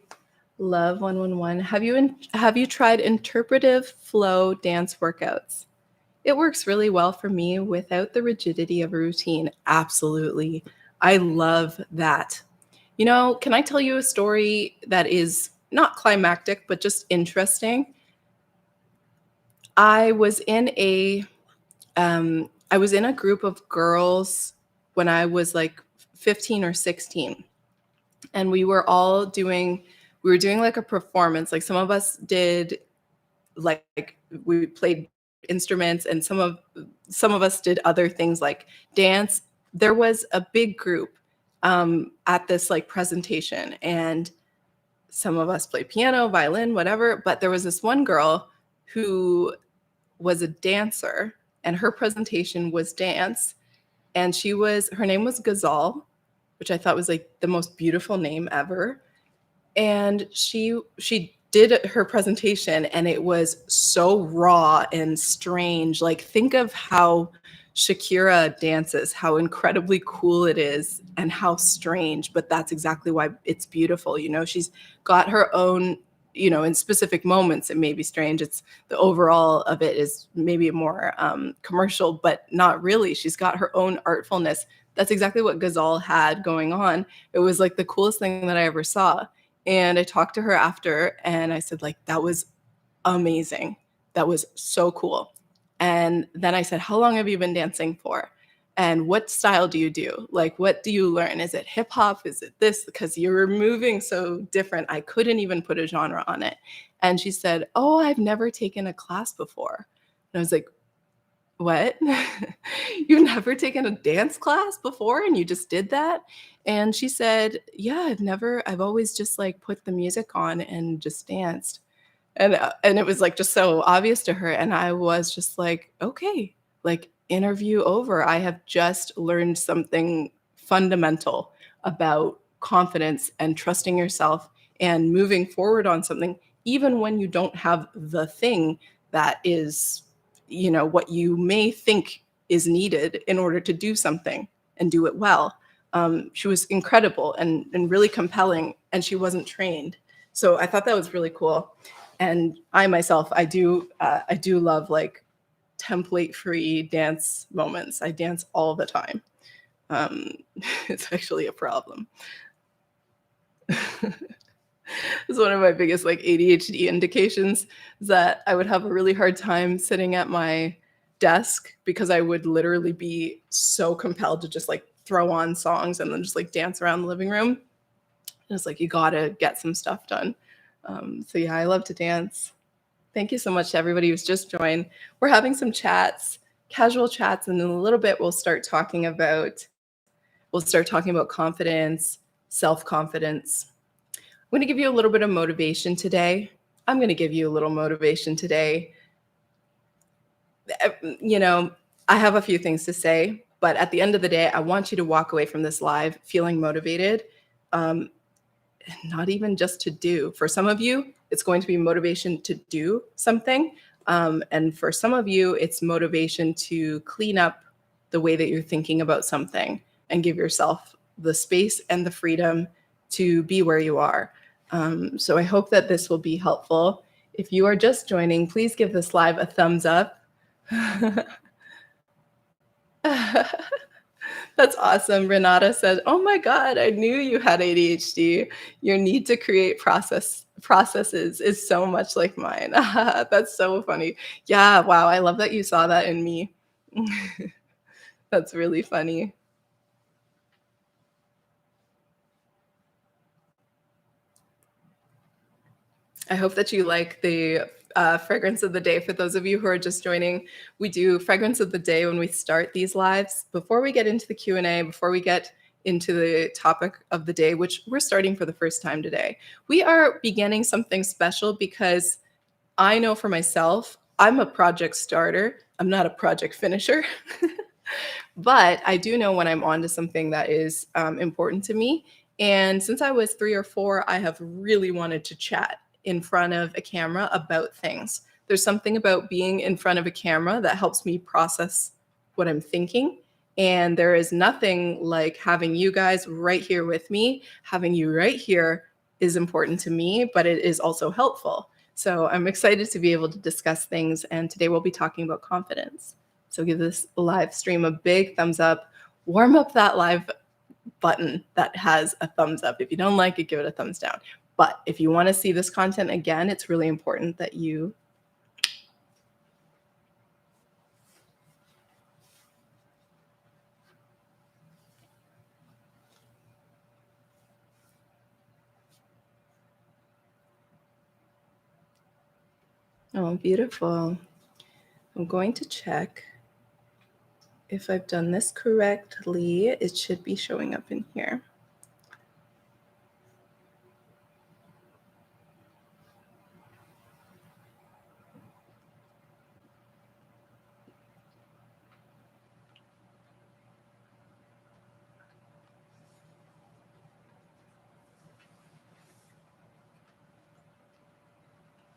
Love 111. Have you tried interpretive flow dance workouts? It works really well for me without the rigidity of a routine. Absolutely. I love that. Can I tell you a story that is not climactic, but just interesting? I was in a group of girls when I was like 15 or 16, and we were doing like a performance. Like some of us did like we played instruments, and some of us did other things like dance. There was a big group at this like presentation, and some of us played piano, violin, whatever, but there was this one girl who was a dancer, and her presentation was dance, and her name was Gazal, which I thought was like the most beautiful name ever. And she did her presentation, and it was so raw and strange. Like, think of how Shakira dances, how incredibly cool it is and how strange, but that's exactly why it's beautiful. She's got her own, in specific moments it may be strange. It's the overall of it is maybe more commercial, but not really. She's got her own artfulness. That's exactly what Ghazal had going on. It was like the coolest thing that I ever saw. And I talked to her after, and I said, like, that was amazing. That was so cool. And then I said, how long have you been dancing for? And what style do you do? Like, what do you learn? Is it hip hop? Is it this? Because you're moving so different. I couldn't even put a genre on it. And she said, oh, I've never taken a class before. And I was like, what? You've never taken a dance class before and you just did that? And she said, yeah, I've always just like put the music on and just danced. And it was like just so obvious to her. And I was just like, okay, like interview over. I have just learned something fundamental about confidence and trusting yourself and moving forward on something, even when you don't have the thing that is, what you may think is needed in order to do something and do it well. She was incredible and really compelling, and she wasn't trained. So I thought that was really cool. And I myself, I do love like template free dance moments. I dance all the time. um, it's actually a problem. It's one of my biggest like ADHD indications, is that I would have a really hard time sitting at my desk because I would literally be so compelled to just like throw on songs and then just like dance around the living room. And it's like you gotta get some stuff done. So yeah, I love to dance. Thank you so much to everybody who's just joined. We're having some chats, casual chats, and in a little bit we'll start talking about confidence, self-confidence. I'm going to give you a little bit of motivation today. I'm going to give you a little motivation today. You know, I have a few things to say, but at the end of the day, I want you to walk away from this live feeling motivated. Um, Not even just to do. For some of you, it's going to be motivation to do something. And for some of you, it's motivation to clean up the way that you're thinking about something and give yourself the space and the freedom to be where you are. So I hope that this will be helpful. If you are just joining, please give this live a thumbs up. That's awesome. Renata said, "Oh my God, I knew you had ADHD. Your need to create processes is so much like mine." That's so funny. Yeah, wow. I love that you saw that in me. That's really funny. I hope that you like the fragrance of the day. For those of you who are just joining, we do fragrance of the day when we start these lives. Before we get into the Q&A, before we get into the topic of the day, which we're starting for the first time today. We are beginning something special because I know for myself, I'm a project starter. I'm not a project finisher. But I do know when I'm onto something that is important to me. And since I was 3 or 4, I have really wanted to chat in front of a camera about things. There's something about being in front of a camera that helps me process what I'm thinking. And there is nothing like having you guys right here with me. Having you right here is important to me, but it is also helpful. So I'm excited to be able to discuss things. And today we'll be talking about confidence. So give this live stream a big thumbs up. Warm up that live button that has a thumbs up. If you don't like it, give it a thumbs down. But if you want to see this content again, it's really important that you. Oh, beautiful. I'm going to check if I've done this correctly. It should be showing up in here.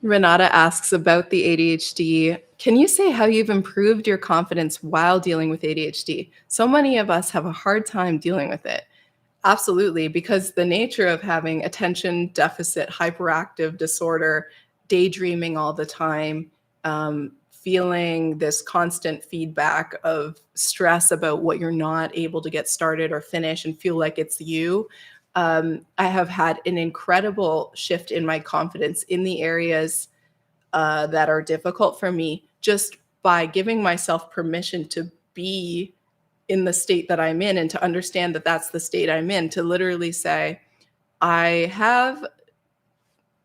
Renata asks about the ADHD. Can you say how you've improved your confidence while dealing with ADHD? So many of us have a hard time dealing with it. Absolutely, because the nature of having attention deficit hyperactive disorder, daydreaming all the time, feeling this constant feedback of stress about what you're not able to get started or finish and feel like it's you. I have had an incredible shift in my confidence in the areas that are difficult for me just by giving myself permission to be in the state that I'm in and to understand that that's the state I'm in, to literally say, I have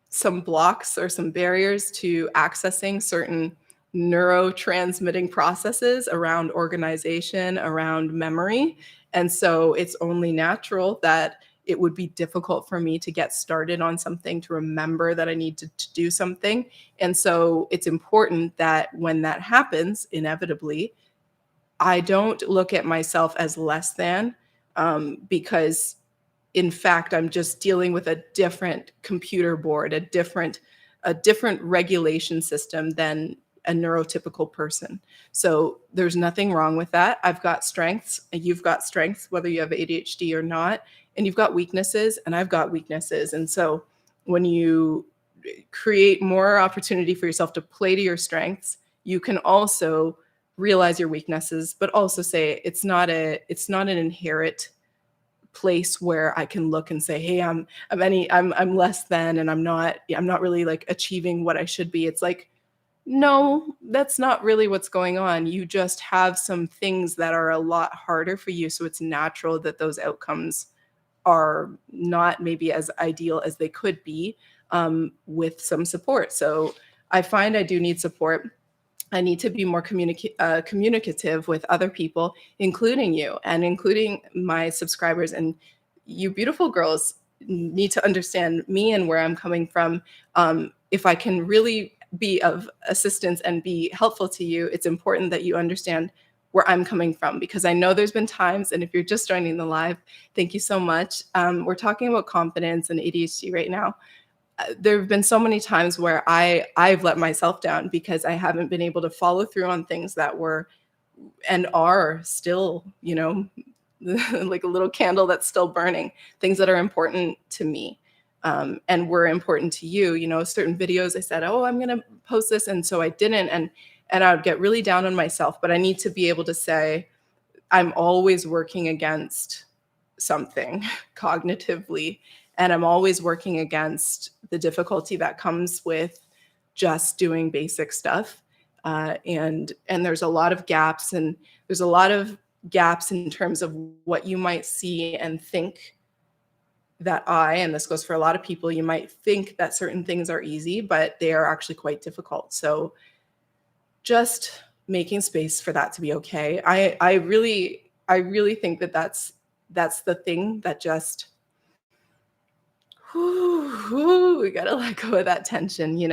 some blocks or some barriers to accessing certain neurotransmitting processes around organization, around memory. And so it's only natural that it would be difficult for me to get started on something, to remember that I need to do something. And so it's important that when that happens, inevitably, I don't look at myself as less than, because in fact, I'm just dealing with a different computer board, a different regulation system than a neurotypical person. So there's nothing wrong with that. I've got strengths, and you've got strengths, whether you have ADHD or not, and you've got weaknesses, and I've got weaknesses. And so when you create more opportunity for yourself to play to your strengths, you can also realize your weaknesses, but also say it's not an inherent place where I can look and say, hey, I'm less than, and I'm not really like achieving what I should be. It's like, no, that's not really what's going on. You just have some things that are a lot harder for you. So it's natural that those outcomes are not maybe as ideal as they could be, with some support. So I find I do need support. I need to be more communicative with other people, including you and including my subscribers. And you beautiful girls need to understand me and where I'm coming from. If I can really be of assistance and be helpful to you, it's important that you understand where I'm coming from, because I know there's been times, and if you're just joining the live, thank you so much. We're talking about confidence and ADHD right now. There have been so many times where I've let myself down because I haven't been able to follow through on things that were and are still, like a little candle that's still burning, things that are important to me, and were important to you. Certain videos I said, oh, I'm going to post this. And so I didn't. And I would get really down on myself. But I need to be able to say, I'm always working against something cognitively, and I'm always working against the difficulty that comes with just doing basic stuff. And there's a lot of gaps, and there's a lot of gaps in terms of what you might see and think that and this goes for a lot of people, you might think that certain things are easy, but they are actually quite difficult. So just making space for that to be okay. I really think that that's the thing that just, we gotta let go of that tension,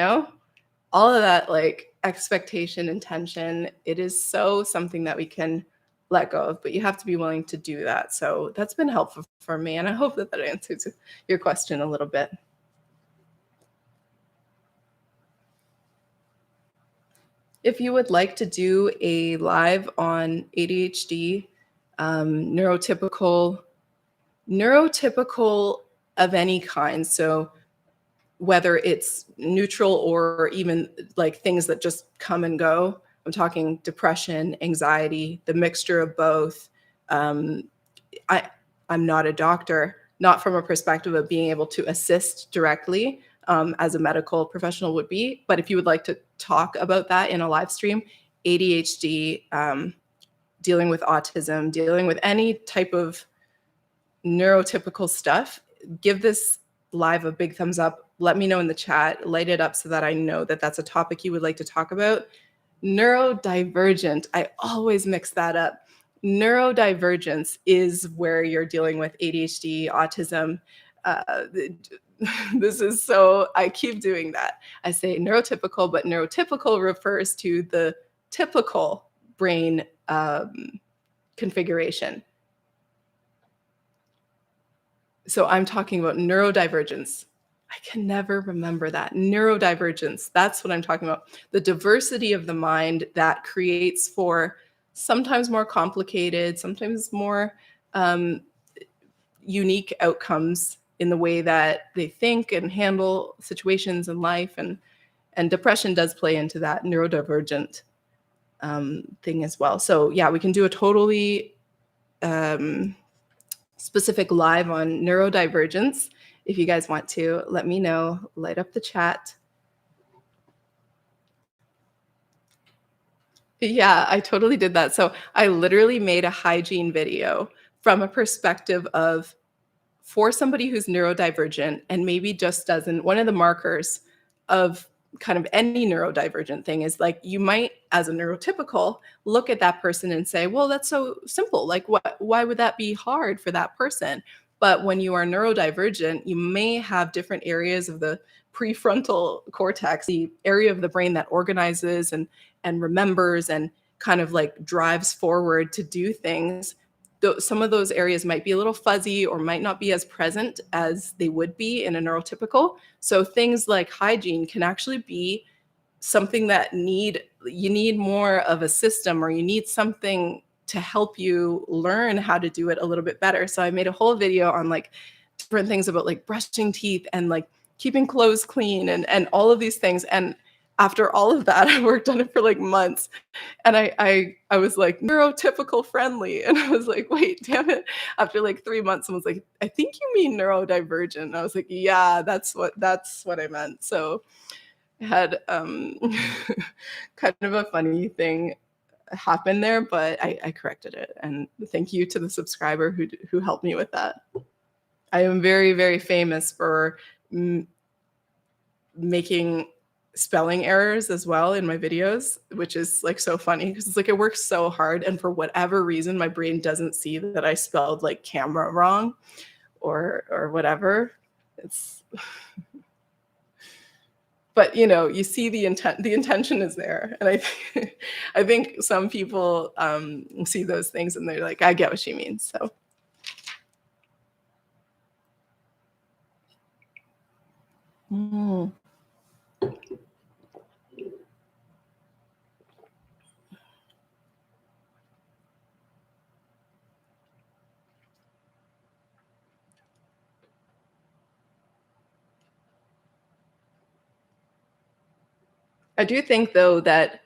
all of that like expectation and tension. It is so something that we can let go of, but you have to be willing to do that. So that's been helpful for me, and I hope that that answers your question a little bit. If you would like to do a live on ADHD, neurotypical of any kind, so whether it's neutral or even like things that just come and go. I'm talking depression, anxiety, the mixture of both. Um, I, I'm not a doctor, not from a perspective of being able to assist directly as a medical professional would be. But if you would like to talk about that in a live stream, ADHD, dealing with autism, dealing with any type of neurotypical stuff, give this live a big thumbs up. Let me know in the chat, light it up so that I know that that's a topic you would like to talk about. Neurodivergent, I always mix that up. Neurodivergence is where you're dealing with ADHD, autism. Uh, this is so, I keep doing that. I say neurotypical, but neurotypical refers to the typical brain configuration. So I'm talking about neurodivergence. I can never remember that. Neurodivergence, that's what I'm talking about. The diversity of the mind that creates for sometimes more complicated, sometimes more unique outcomes in the way that they think and handle situations in life. And depression does play into that neurodivergent thing as well. So yeah, we can do a totally specific live on neurodivergence. If you guys want to, let me know, light up the chat. Yeah, I totally did that. So I literally made a hygiene video from a perspective of, for somebody who's neurodivergent and maybe just doesn't, one of the markers of kind of any neurodivergent thing is like, you might, as a neurotypical, look at that person and say, well, that's so simple. Like, why would that be hard for that person? But when you are neurodivergent, you may have different areas of the prefrontal cortex, the area of the brain that organizes and remembers and kind of like drives forward to do things. Some of those areas might be a little fuzzy or might not be as present as they would be in a neurotypical. So things like hygiene can actually be something that you need more of a system, or you need something to help you learn how to do it a little bit better. So I made a whole video on like different things about like brushing teeth and like keeping clothes clean and all of these things. And after all of that, I worked on it for like months. And I was like neurotypical friendly. And I was like, wait, damn it. After like 3 months, someone's like, I think you mean neurodivergent. And I was like, yeah, that's what I meant. So I had kind of a funny thing happen there, but I corrected it. And thank you to the subscriber who helped me with that. I am very, very famous for making spelling errors as well in my videos, which is like so funny because it's like I work so hard, and for whatever reason my brain doesn't see that I spelled like camera wrong or whatever. It's but you see the intention is there. And I think some people see those things and they're like, I get what she means. So I do think, though, that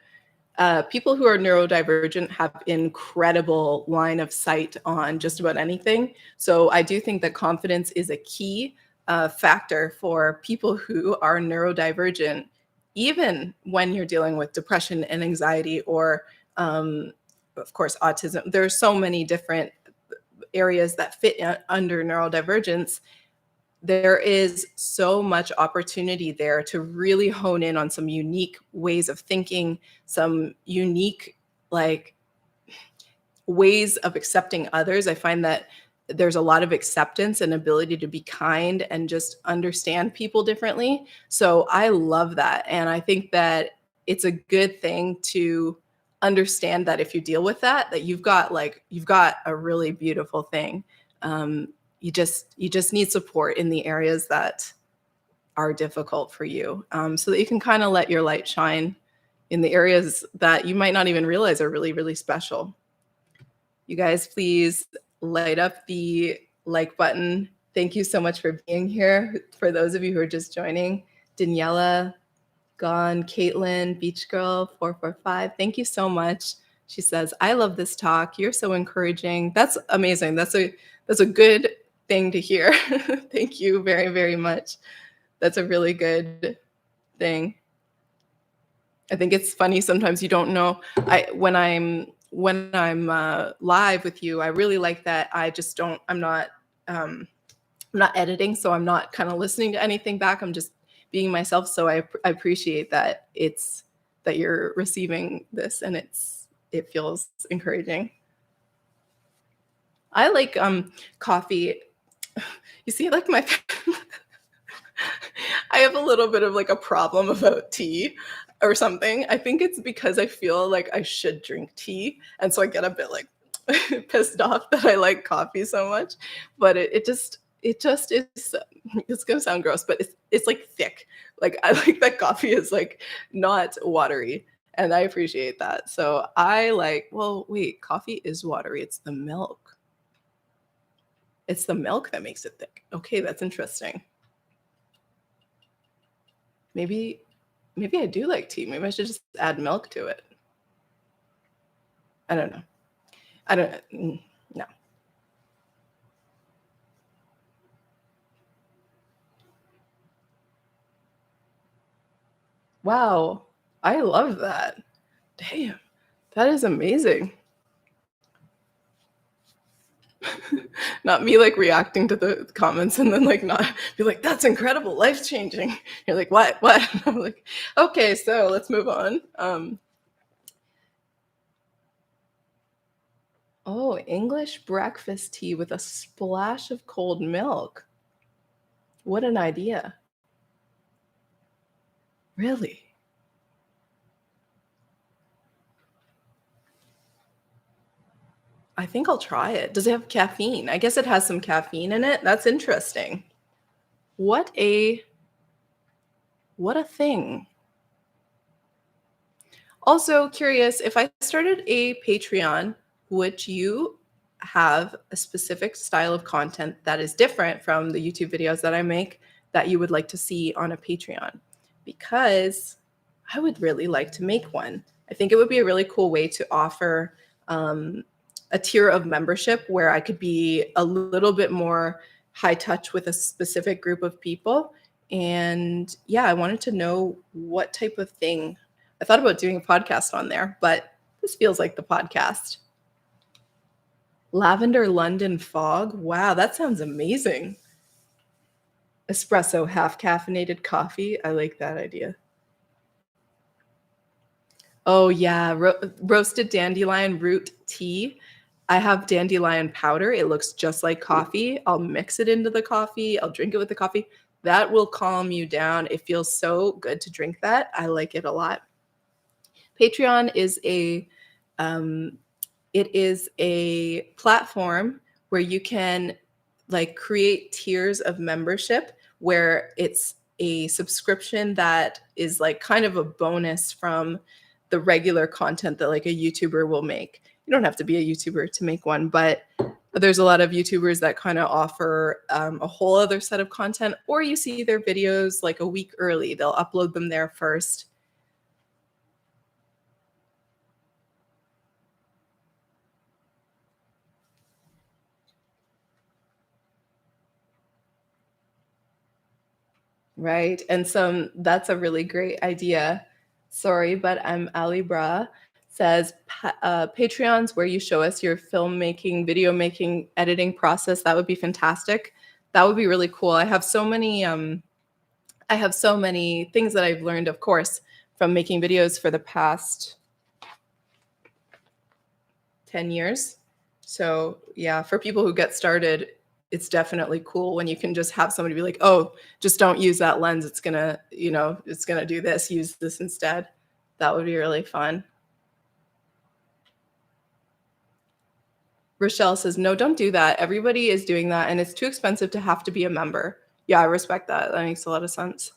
people who are neurodivergent have incredible line of sight on just about anything. So I do think that confidence is a key factor for people who are neurodivergent, even when you're dealing with depression and anxiety or, of course, autism. There are so many different areas that fit under neurodivergence. There is so much opportunity there to really hone in on some unique ways of thinking, some unique like ways of accepting others. I find that there's a lot of acceptance and ability to be kind and just understand people differently. So I love that. And I think that it's a good thing to understand that if you deal with that, that you've got a really beautiful thing. You just need support in the areas that are difficult for you, so that you can kind of let your light shine in the areas that you might not even realize are really, really special. You guys, please light up the like button. Thank you so much for being here. For those of you who are just joining, Daniela, Gone, Caitlin, Beach Girl 445. Thank you so much. She says, "I love this talk. You're so encouraging." That's amazing. That's a good thing to hear. Thank you very, very much. That's a really good thing. I think it's funny sometimes you don't know. When I'm live with you, I really like that. I just don't. I'm not editing, so I'm not kind of listening to anything back. I'm just being myself. So I appreciate that that you're receiving this, and it feels encouraging. I like coffee. You see, like my I have a little bit of like a problem about tea or something. I think it's because I feel like I should drink tea. And so I get a bit like pissed off that I like coffee so much. But it just is, it's gonna sound gross, but it's like thick. Like I like that coffee is like not watery. And I appreciate that. So I like, well, wait, coffee is watery. It's the milk. It's the milk that makes it thick. Okay, that's interesting. Maybe I do like tea. Maybe I should just add milk to it. I don't know. I don't no. Wow. I love that. Damn. That is amazing. Not me like reacting to the comments and then like not be like, that's incredible, life changing. You're like, what? I'm like, okay, so let's move on. Oh, English breakfast tea with a splash of cold milk. What an idea. Really? I think I'll try it. Does it have caffeine? I guess it has some caffeine in it. That's interesting. What a thing. Also curious, if I started a Patreon, would you have a specific style of content that is different from the YouTube videos that I make that you would like to see on a Patreon? Because I would really like to make one. I think it would be a really cool way to offer a tier of membership where I could be a little bit more high touch with a specific group of people. And yeah, I wanted to know what type of thing. I thought about doing a podcast on there, but this feels like the podcast. Lavender London Fog. Wow, that sounds amazing. Espresso, half caffeinated coffee. I like that idea. Oh yeah, roasted dandelion root tea. I have dandelion powder. It looks just like coffee. I'll mix it into the coffee. I'll drink it with the coffee. That will calm you down. It feels so good to drink that. I like it a lot. Patreon is it is a platform where you can like create tiers of membership where it's a subscription that is like kind of a bonus from the regular content that like a YouTuber will make. You don't have to be a YouTuber to make one, but there's a lot of YouTubers that kind of offer a whole other set of content, or you see their videos like a week early. They'll upload them there first. Right. And so that's a really great idea. Sorry, but I'm Ali Bra says Patreons where you show us your filmmaking, video making, editing process. That would be fantastic. That would be really cool. I have so many things that I've learned, of course, from making videos for the past 10 years. So yeah, for people who get started, it's definitely cool when you can just have somebody be like, oh, just don't use that lens. It's gonna, it's gonna do this. Use this instead. That would be really fun. Rochelle says, no, don't do that. Everybody is doing that, and it's too expensive to have to be a member. Yeah, I respect that. That makes a lot of sense.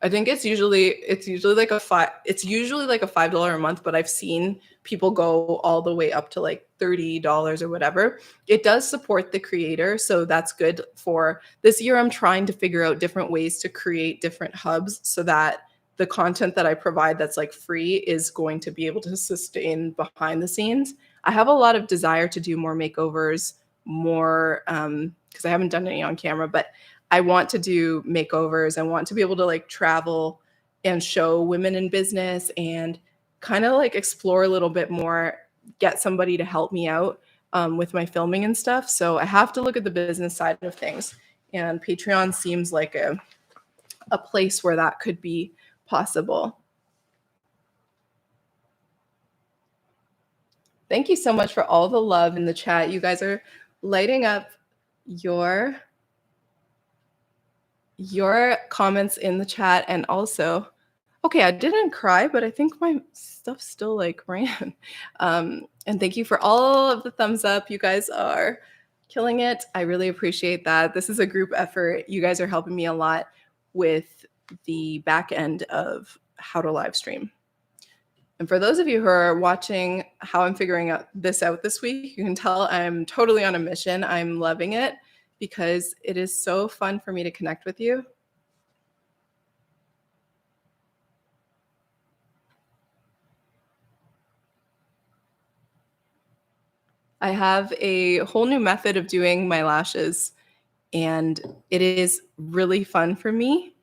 I think it's usually like $5 a month, but I've seen people go all the way up to like $30 or whatever. It does support the creator, so that's good. For this year, I'm trying to figure out different ways to create different hubs so that the content that I provide that's like free is going to be able to sustain behind the scenes. I have a lot of desire to do more makeovers, more because I haven't done any on camera, but I want to do makeovers. I want to be able to like travel and show women in business and kind of like explore a little bit more, get somebody to help me out with my filming and stuff. So I have to look at the business side of things. And Patreon seems like a place where that could be possible. Thank you so much for all the love in the chat. You guys are lighting up your comments in the chat. And also, okay, I didn't cry, but I think my stuff still like ran. And thank you for all of the thumbs up. You guys are killing it. I really appreciate that. This is a group effort. You guys are helping me a lot with the back end of how to live stream. And for those of you who are watching how I'm figuring out this week, you can tell I'm totally on a mission. I'm loving it because it is so fun for me to connect with you. I have a whole new method of doing my lashes, and it is really fun for me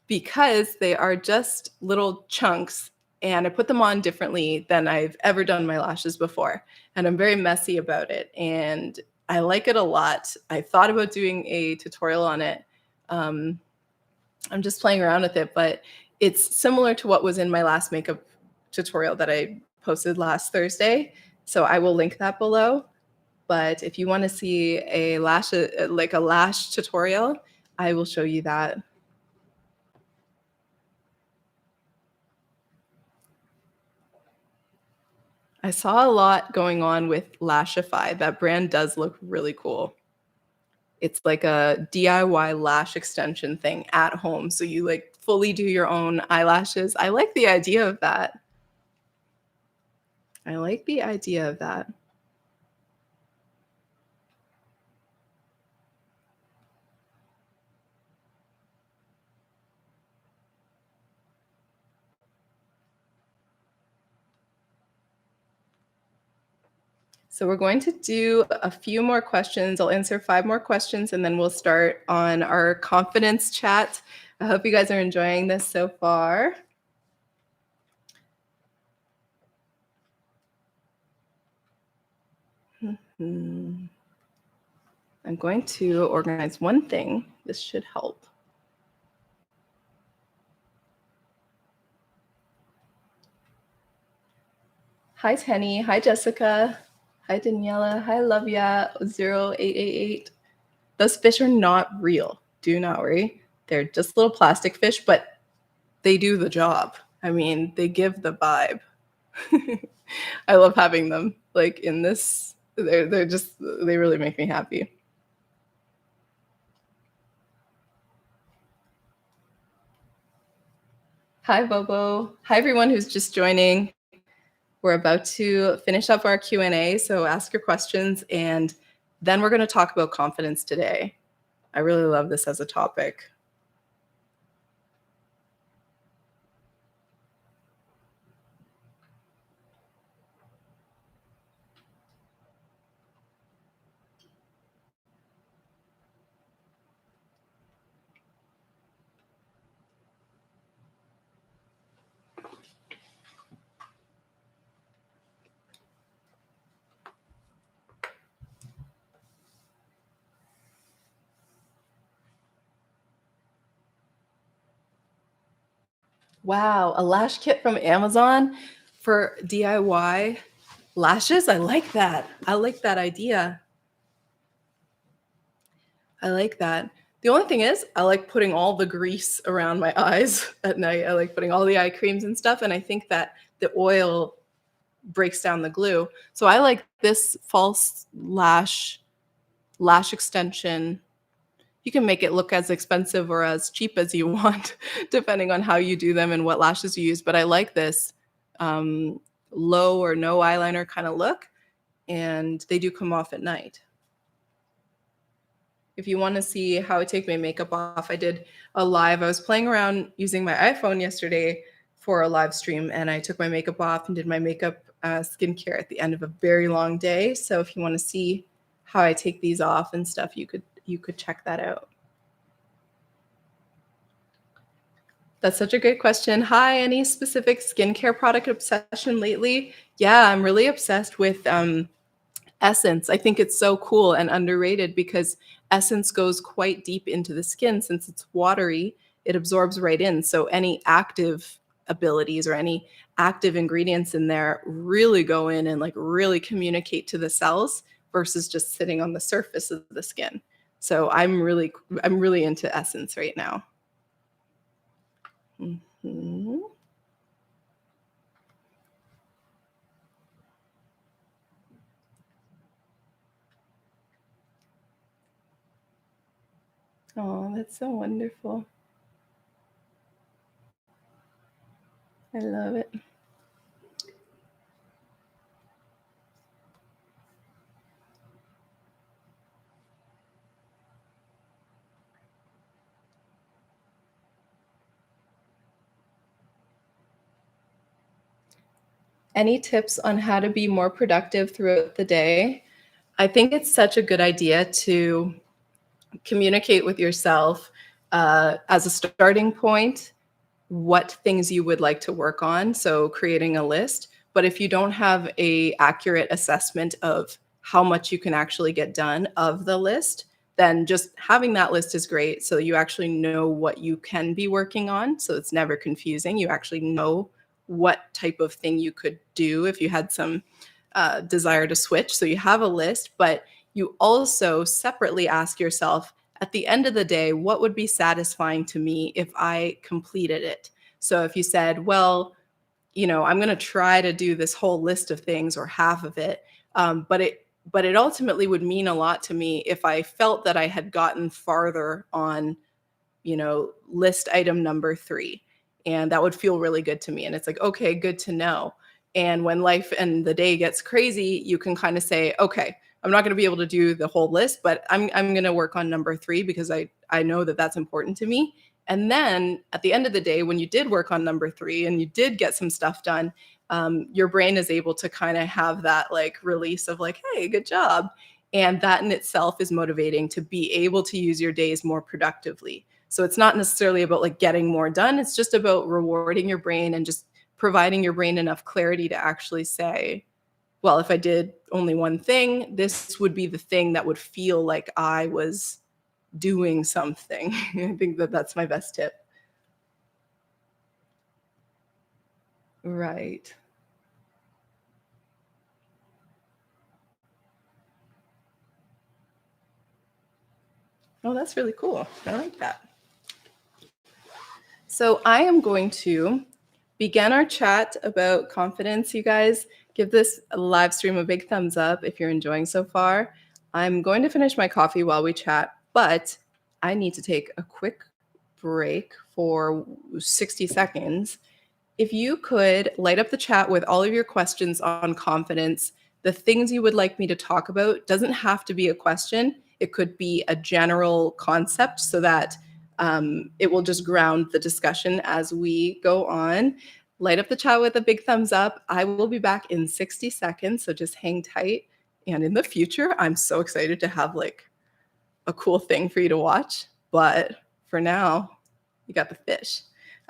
because they are just little chunks, and I put them on differently than I've ever done my lashes before. And I'm very messy about it, and I like it a lot. I thought about doing a tutorial on it. I'm just playing around with it, but it's similar to what was in my last makeup tutorial that I posted last Thursday. So I will link that below. But if you want to see a lash tutorial, I will show you that. I saw a lot going on with Lashify. That brand does look really cool. It's like a DIY lash extension thing at home. So you like fully do your own eyelashes. I like the idea of that. So we're going to do a few more questions. I'll answer 5 more questions, and then we'll start on our confidence chat. I hope you guys are enjoying this so far. I'm going to organize one thing. This should help. Hi, Tenny. Hi, Jessica. Hi, Daniela. Hi, Lovia 0888. Those fish are not real. Do not worry. They're just little plastic fish, but they do the job. I mean, they give the vibe. I love having them like in this. They really make me happy. Hi, Bobo. Hi, everyone who's just joining. We're about to finish up our Q&A, so ask your questions, and then we're going to talk about confidence today. I really love this as a topic. Wow, a lash kit from Amazon for DIY. Lashes, I like that. I like that idea. I like that. The only thing is, I like putting all the grease around my eyes at night. I like putting all the eye creams and stuff, and I think that the oil breaks down the glue. So I like this false lash extension. You can make it look as expensive or as cheap as you want, depending on how you do them and what lashes you use. But I like this um, low or no eyeliner kind of look, and they do come off at night. If you want to see how I take my makeup off, I did a live. I was playing around using my iPhone yesterday for a live stream, and I took my makeup off and did my makeup skincare at the end of a very long day. So if you want to see how I take these off and stuff, you could check that out. That's such a great question. Hi, any specific skincare product obsession lately? Yeah, I'm really obsessed with Essence. I think it's so cool and underrated because Essence goes quite deep into the skin since it's watery. It absorbs right in. So any active abilities or any active ingredients in there really go in and like really communicate to the cells versus just sitting on the surface of the skin. So I'm really into Essence right now. Mhm. Oh, that's so wonderful. I love it. Any tips on how to be more productive throughout the day? I think it's such a good idea to communicate with yourself as a starting point what things you would like to work on, so creating a list. But if you don't have a accurate assessment of how much you can actually get done of the list, then just having that list is great, so you actually know what you can be working on, so it's never confusing. You actually know what type of thing you could do if you had some desire to switch. So you have a list, but you also separately ask yourself, at the end of the day, what would be satisfying to me if I completed it? So if you said, well, I'm going to try to do this whole list of things or half of it, but it ultimately would mean a lot to me if I felt that I had gotten farther on list item number 3. And that would feel really good to me. And it's like, okay, good to know. And when life and the day gets crazy, you can kind of say, okay, I'm not going to be able to do the whole list, but I'm going to work on number 3 because I know that that's important to me. And then at the end of the day, when you did work on number 3 and you did get some stuff done, your brain is able to kind of have that like release of like, hey, good job. And that in itself is motivating to be able to use your days more productively. So it's not necessarily about like getting more done. It's just about rewarding your brain and just providing your brain enough clarity to actually say, well, if I did only one thing, this would be the thing that would feel like I was doing something. I think that that's my best tip. Right. Oh, that's really cool. I like that. So I am going to begin our chat about confidence. You guys give this live stream a big thumbs up if you're enjoying so far. I'm going to finish my coffee while we chat, but I need to take a quick break for 60 seconds. If you could light up the chat with all of your questions on confidence, the things you would like me to talk about doesn't have to be a question. It could be a general concept so that it will just ground the discussion as we go on. Light up the chat with a big thumbs up. I will be back in 60 seconds, so just hang tight. And in the future, I'm so excited to have like a cool thing for you to watch. But for now, you got the fish.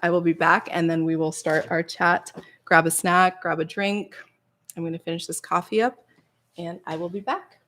I will be back and then we will start our chat. Grab a snack, grab a drink. I'm going to finish this coffee up and I will be back.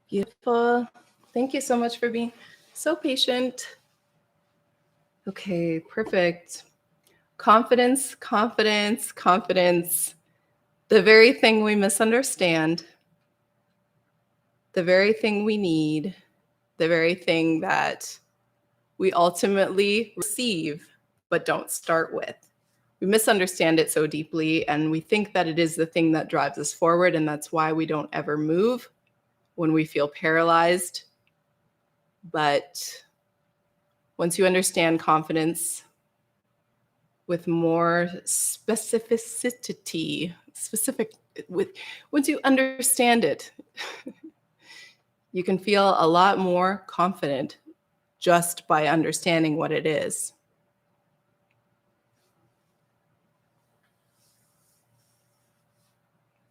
Beautiful. Thank you so much for being so patient. Okay, perfect. Confidence, confidence, confidence. The very thing we misunderstand, the very thing we need, the very thing that we ultimately receive but don't start with. We misunderstand it so deeply and we think that it is the thing that drives us forward, and that's why we don't ever move when we feel paralyzed. But once you understand confidence with more specificity, once you understand it, you can feel a lot more confident just by understanding what it is.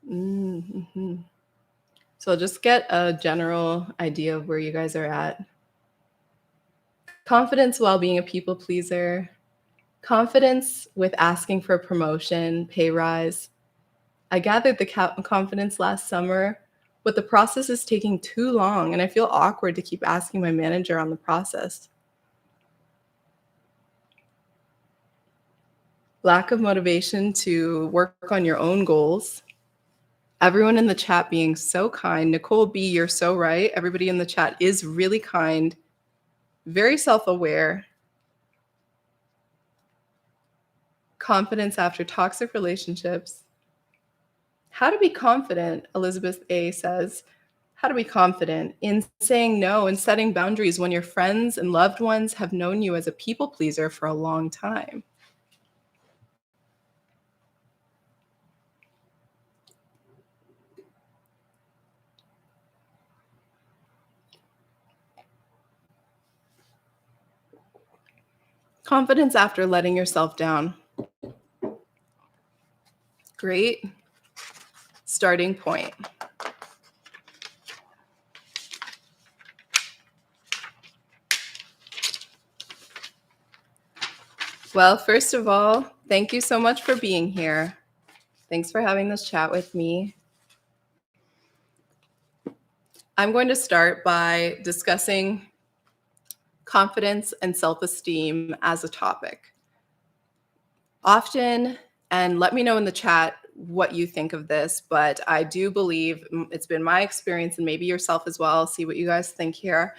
Mm-hmm. So just get a general idea of where you guys are at. Confidence while being a people pleaser. Confidence with asking for a promotion, pay rise. I gathered the confidence last summer, but the process is taking too long, and I feel awkward to keep asking my manager on the process. Lack of motivation to work on your own goals. Everyone in the chat being so kind. Nicole B, you're so right. Everybody in the chat is really kind, very self-aware. Confidence after toxic relationships. How to be confident, Elizabeth A says. How to be confident in saying no and setting boundaries when your friends and loved ones have known you as a people pleaser for a long time. Confidence after letting yourself down. Great starting point. Well, first of all, thank you so much for being here. Thanks for having this chat with me. I'm going to start by discussing confidence and self-esteem as a topic. Often, and let me know in the chat what you think of this, but I do believe it's been my experience, and maybe yourself as well, see what you guys think here.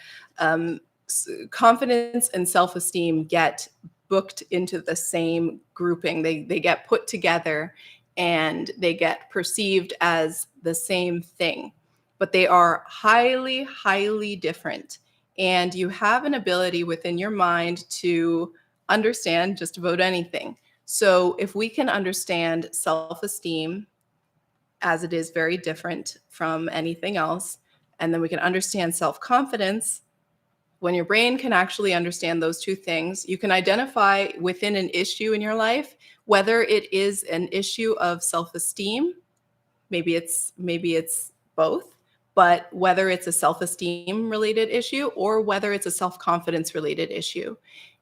Confidence and self-esteem get booked into the same grouping. They get put together and they get perceived as the same thing, but they are highly, highly different. And you have an ability within your mind to understand just about anything. So if we can understand self-esteem as it is very different from anything else, and then we can understand self-confidence, when your brain can actually understand those two things, you can identify within an issue in your life, whether it is an issue of self-esteem, maybe it's both, but whether it's a self-esteem related issue or whether it's a self-confidence related issue.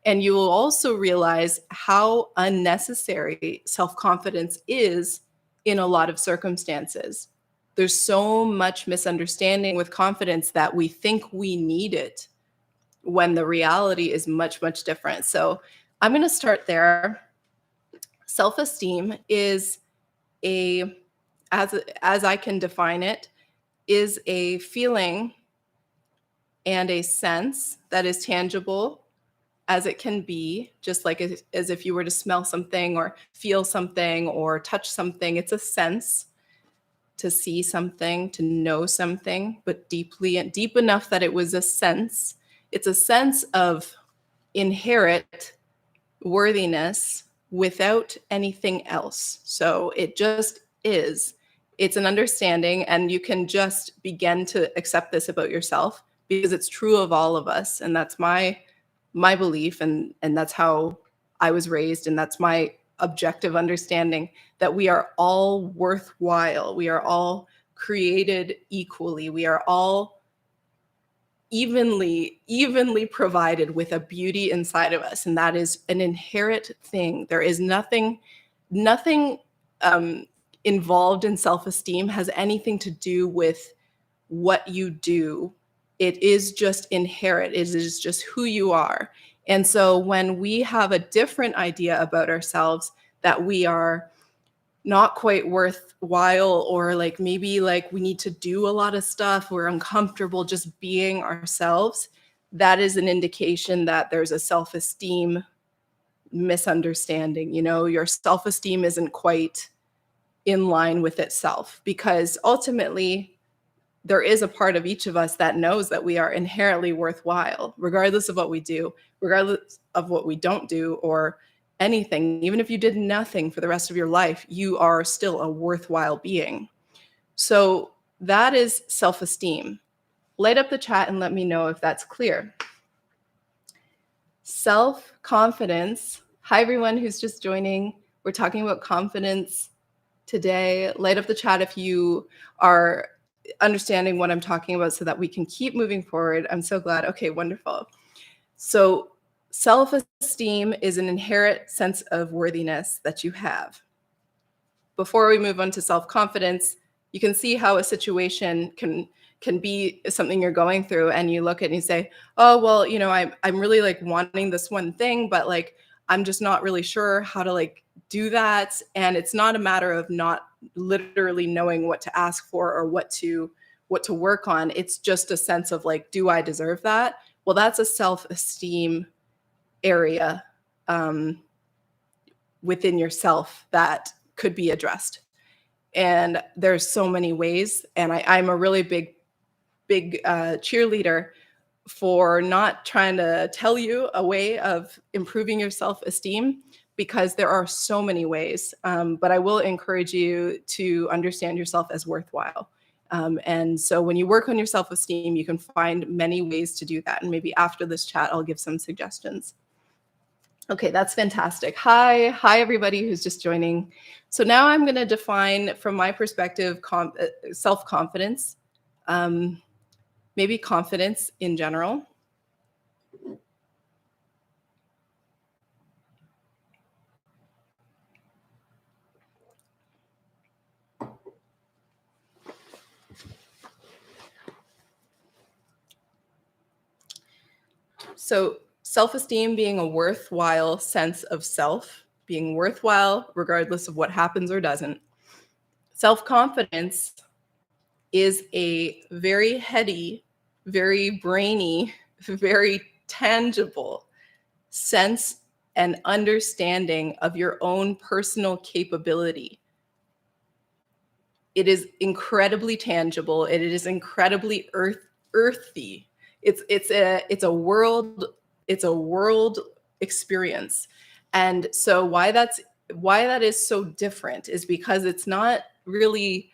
And you will also realize how unnecessary self-confidence is in a lot of circumstances. There's so much misunderstanding with confidence that we think we need it when the reality is much, much different. So I'm going to start there. Self-esteem is as I can define it, is a feeling and a sense that is tangible as it can be, just like as if you were to smell something or feel something or touch something. It's a sense to see something, to know something, but deeply and deep enough that it was a sense. It's a sense of inherent worthiness without anything else. So it just is. It's an understanding, and you can just begin to accept this about yourself because it's true of all of us. And that's my belief, and that's how I was raised, and that's my objective understanding, that we are all worthwhile. We are all created equally. We are all evenly provided with a beauty inside of us, and that is an inherent thing. There is nothing involved in self-esteem has anything to do with what you do. It is just inherent. It is just who you are. And so when we have a different idea about ourselves, that we are not quite worthwhile, or like maybe like we need to do a lot of stuff, we're uncomfortable just being ourselves, that is an indication that there's a self-esteem misunderstanding. Your self-esteem isn't quite in line with itself, because ultimately there is a part of each of us that knows that we are inherently worthwhile, regardless of what we do, regardless of what we don't do, or anything. Even if you did nothing for the rest of your life, you are still a worthwhile being. So that is self-esteem. Light up the chat and let me know if that's clear. Self-confidence. Hi, everyone who's just joining. We're talking about confidence today. Light up the chat if you are understanding what I'm talking about, so that we can keep moving forward. I'm so glad. Okay, wonderful. So self-esteem is an inherent sense of worthiness that you have. Before we move on to self-confidence, you can see how a situation can be something you're going through, and you look at it and you say, oh, well, I'm really like wanting this one thing, but like I'm just not really sure how to like do that. And it's not a matter of not literally knowing what to ask for or what to work on. It's just a sense of like, do I deserve that? Well, that's a self-esteem area within yourself that could be addressed. And there's so many ways. And I'm a really big cheerleader for not trying to tell you a way of improving your self-esteem, because there are so many ways. But I will encourage you to understand yourself as worthwhile. And so when you work on your self-esteem, you can find many ways to do that. And maybe after this chat, I'll give some suggestions. Okay, that's fantastic. Hi, everybody who's just joining. So now I'm going to define, from my perspective, self-confidence, maybe confidence in general. So self-esteem being a worthwhile sense of self, being worthwhile regardless of what happens or doesn't. Self-confidence is a very heady, very brainy, very tangible sense and understanding of your own personal capability. It is incredibly tangible. It is incredibly earthy. It's a world experience. And so why that is so different is because it's not really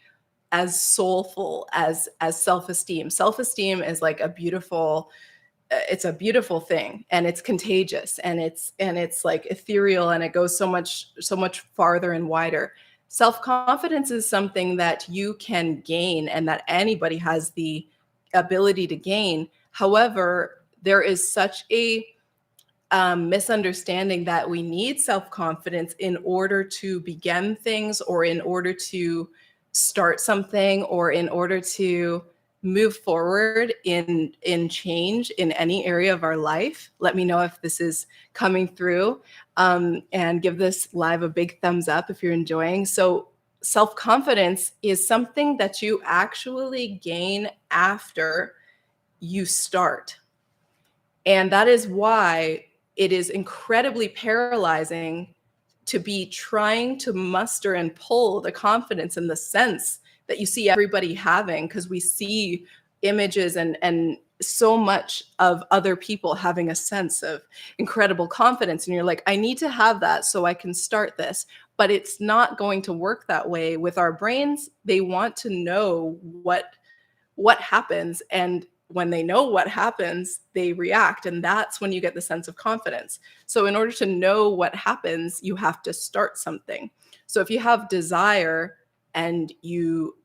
as soulful as self-esteem. Self-esteem is like it's a beautiful thing, and it's contagious, and it's like ethereal, and it goes so much farther and wider. Self-confidence is something that you can gain and that anybody has the ability to gain. However, there is such a misunderstanding that we need self-confidence in order to begin things, or in order to start something, or in order to move forward in change in any area of our life. Let me know if this is coming through, and give this live a big thumbs up if you're enjoying. So self-confidence is something that you actually gain after you start. And that is why it is incredibly paralyzing to be trying to muster and pull the confidence and the sense that you see everybody having, because we see images and so much of other people having a sense of incredible confidence. And you're like, I need to have that so I can start this. But it's not going to work that way with our brains. They want to know what happens. And when they know what happens, they react. And that's when you get the sense of confidence. So in order to know what happens, you have to start something. So if you have desire and you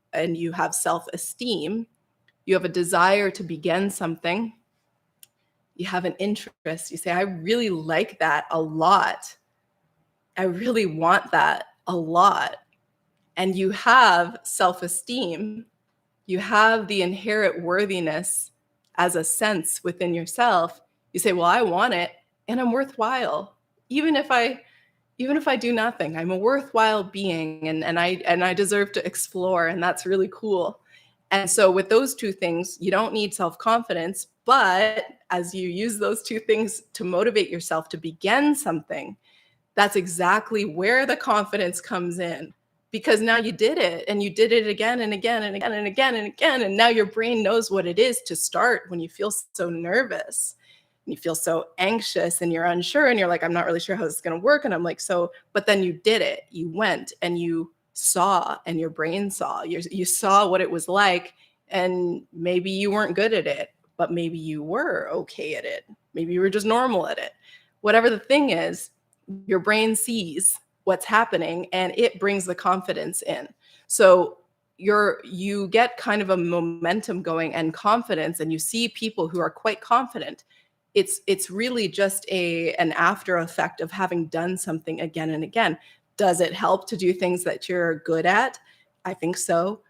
have self-esteem, you have a desire to begin something, you have an interest, you say, I really like that a lot. I really want that a lot. And you have self-esteem, you have the inherent worthiness as a sense within yourself, you say, well, I want it and I'm worthwhile. Even if I even if I do nothing, I'm a worthwhile being, and I deserve to explore, and that's really cool. And so with those two things, you don't need self-confidence, but as you use those two things to motivate yourself to begin something, that's exactly where the confidence comes in, because now you did it, and you did it again and again and again and again and again, and now your brain knows what it is to start when you feel so nervous and you feel so anxious and you're unsure and you're like, I'm not really sure how this is going to work. And I'm like, so, but then you did it. You went and you saw, and your brain saw. You saw what it was like, and maybe you weren't good at it, but maybe you were okay at it. Maybe you were just normal at it. Whatever the thing is, your brain sees what's happening and it brings the confidence in. So you get kind of a momentum going and confidence, and you see people who are quite confident. It's really just an after effect of having done something again and again. Does it help to do things that you're good at? I think so.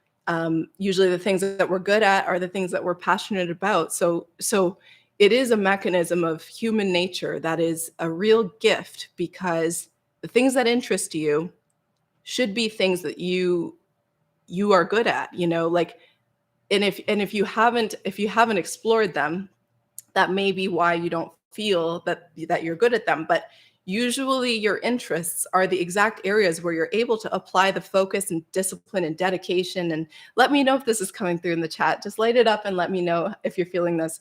Usually the things that we're good at are the things that we're passionate about. So it is a mechanism of human nature that is a real gift, because the things that interest you should be things that you are good at, like, and if you haven't explored them, that may be why you don't feel that you're good at them. But usually your interests are the exact areas where you're able to apply the focus and discipline and dedication. And let me know if this is coming through in the chat. Just light it up and let me know if you're feeling this.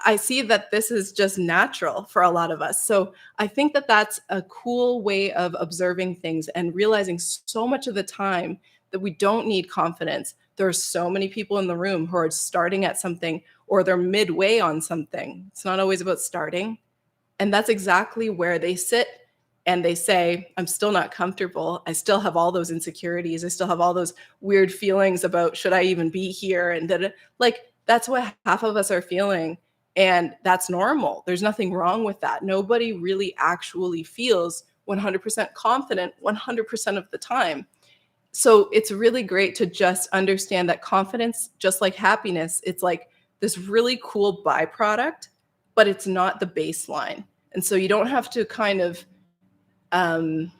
I see that this is just natural for a lot of us. So I think that that's a cool way of observing things and realizing so much of the time that we don't need confidence. There are so many people in the room who are starting at something, or they're midway on something. It's not always about starting. And that's exactly where they sit and they say, I'm still not comfortable. I still have all those insecurities. I still have all those weird feelings about, should I even be here? And that, like, that's what half of us are feeling. And that's normal. There's nothing wrong with that. Nobody really actually feels 100% confident 100% of the time. So it's really great to just understand that confidence, just like happiness, it's like this really cool byproduct, but it's not the baseline. And so you don't have to kind of um,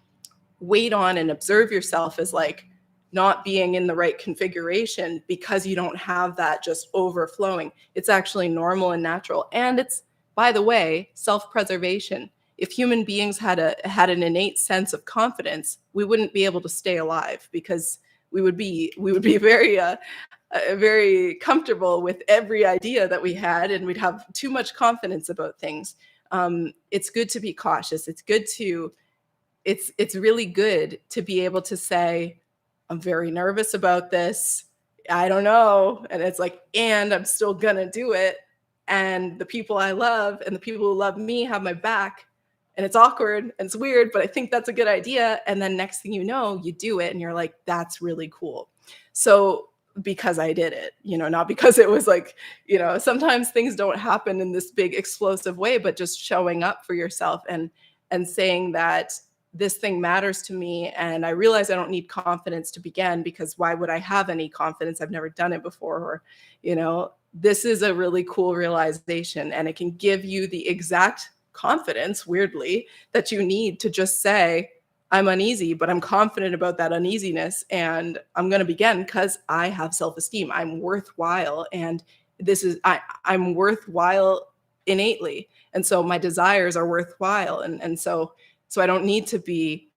wait on and observe yourself as like not being in the right configuration because you don't have that just overflowing. It's actually normal and natural. And it's, by the way, self-preservation. If human beings had an innate sense of confidence, we wouldn't be able to stay alive, because we would be very comfortable with every idea that we had, and we'd have too much confidence about things. It's good to be cautious. It's really good to be able to say, I'm very nervous about this. I don't know. And it's like, and I'm still gonna do it. And the people I love and the people who love me have my back. And it's awkward and it's weird, but I think that's a good idea. And then next thing you know, you do it and you're like, that's really cool. So because I did it, not because it was like, sometimes things don't happen in this big explosive way, but just showing up for yourself and saying that this thing matters to me, and I realize I don't need confidence to begin, because why would I have any confidence? I've never done it before. Or, this is a really cool realization, and it can give you the exact confidence, weirdly, that you need to just say, I'm uneasy, but I'm confident about that uneasiness, and I'm going to begin because I have self-esteem. I'm worthwhile, and I'm worthwhile innately, and so my desires are worthwhile, and so I don't need to be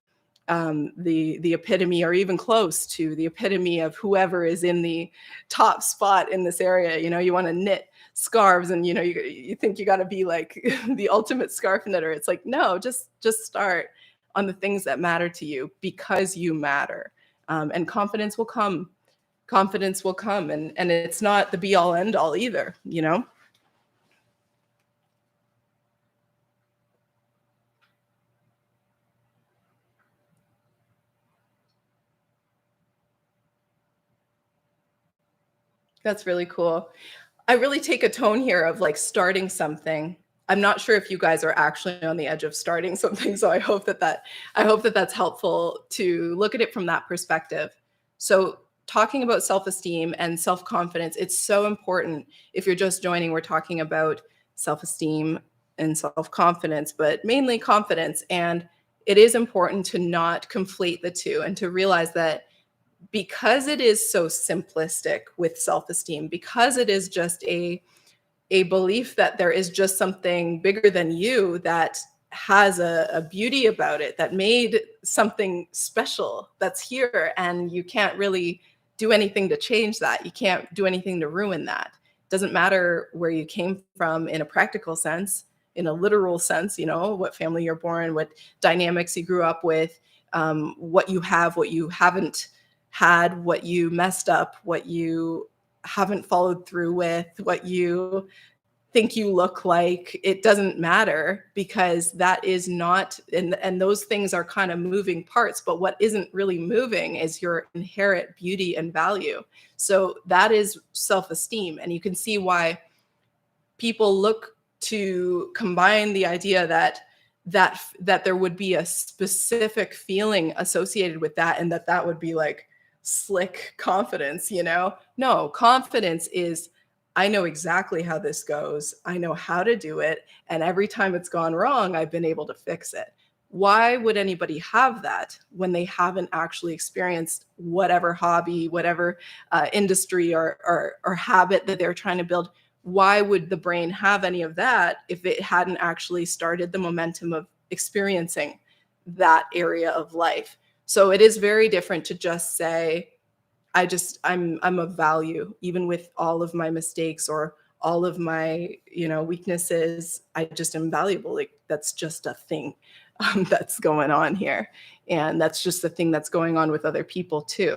the epitome, or even close to the epitome of whoever is in the top spot in this area. You want to knit scarves, and you think you got to be like the ultimate scarf knitter. It's like, no, just start on the things that matter to you, because you matter, and confidence will come. Confidence will come, and it's not the be all end all either. That's really cool. I really take a tone here of like starting something. I'm not sure if you guys are actually on the edge of starting something, so I hope that that's helpful to look at it from that perspective. So talking about self-esteem and self-confidence. It's so important. If you're just joining, we're talking about self-esteem and self-confidence, but mainly confidence. And it is important to not conflate the two and to realize that because it is so simplistic with self-esteem, because it is just a belief that there is just something bigger than you that has a beauty about it, that made something special that's here, and you can't really do anything to change that. You can't do anything to ruin that. Doesn't matter where you came from in a practical sense, in a literal sense, what family you're born, what dynamics you grew up with, what you have, what you haven't had, what you messed up, what you haven't followed through with, what you think you look like. It doesn't matter, because that is not, and those things are kind of moving parts, but what isn't really moving is your inherent beauty and value. So that is self-esteem. And you can see why people look to combine the idea that there would be a specific feeling associated with that, and that would be like slick confidence. No, confidence is, I know exactly how this goes, I know how to do it, and every time it's gone wrong, I've been able to fix it. Why would anybody have that when they haven't actually experienced whatever hobby, whatever industry or habit that they're trying to build? Why would the brain have any of that if it hadn't actually started the momentum of experiencing that area of life? So it is very different to just say, I'm of value, even with all of my mistakes or all of my, weaknesses. I just am valuable. Like, that's just a thing that's going on here. And that's just the thing that's going on with other people too.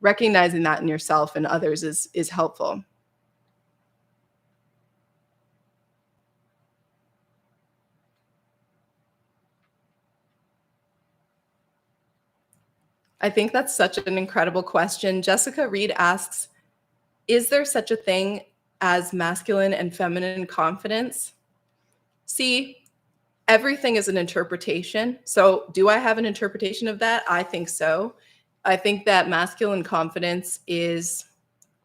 Recognizing that in yourself and others is helpful. I think that's such an incredible question. Jessica Reed asks, is there such a thing as masculine and feminine confidence? See, everything is an interpretation. So do I have an interpretation of that? I think so. I think that masculine confidence is,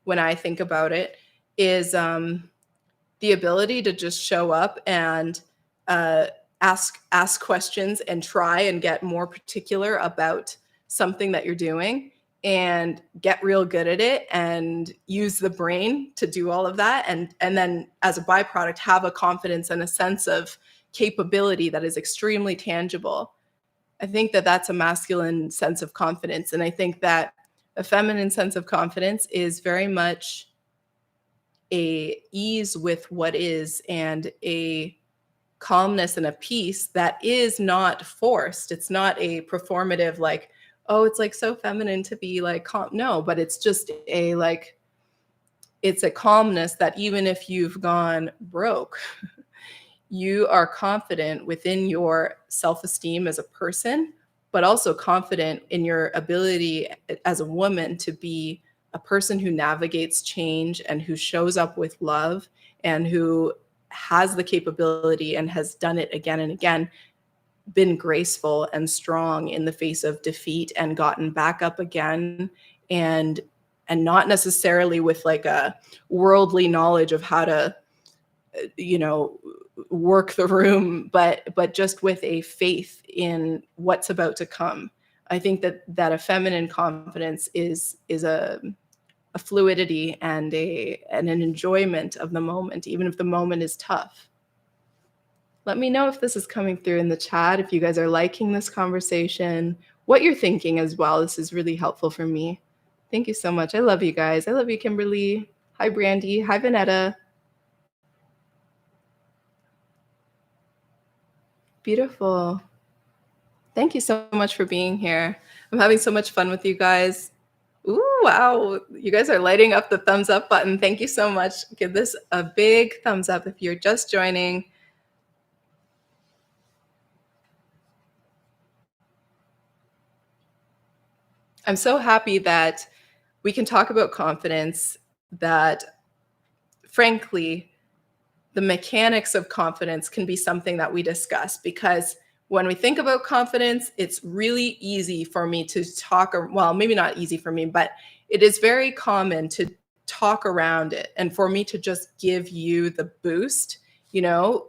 when I think about it, is the ability to just show up and ask questions and try and get more particular about something that you're doing and get real good at it and use the brain to do all of that, and then as a byproduct have a confidence and a sense of capability that is extremely tangible. I think that that's a masculine sense of confidence, and I think that a feminine sense of confidence is very much a ease with what is, and a calmness and a peace that is not forced. It's not a performative, like, oh, it's like so feminine to be like calm. No, but it's just it's a calmness that even if you've gone broke, you are confident within your self-esteem as a person, but also confident in your ability as a woman to be a person who navigates change and who shows up with love and who has the capability and has done it again and again, been graceful and strong in the face of defeat and gotten back up again, and not necessarily with like a worldly knowledge of how to work the room, but just with a faith in what's about to come. I think that a feminine confidence is a fluidity and an enjoyment of the moment, even if the moment is tough. Let me know if this is coming through in the chat, if you guys are liking this conversation, what you're thinking as well. This is really helpful for me. Thank you so much. I love you guys. I love you, Kimberly. Hi, Brandy. Hi, Vanetta. Beautiful. Thank you so much for being here. I'm having so much fun with you guys. Ooh, wow. You guys are lighting up the thumbs up button. Thank you so much. Give this a big thumbs up if you're just joining. I'm so happy that we can talk about confidence, that frankly, the mechanics of confidence can be something that we discuss, because when we think about confidence, it's really easy for me to talk, or well, maybe not easy for me, but it is very common to talk around it. And for me to just give you the boost,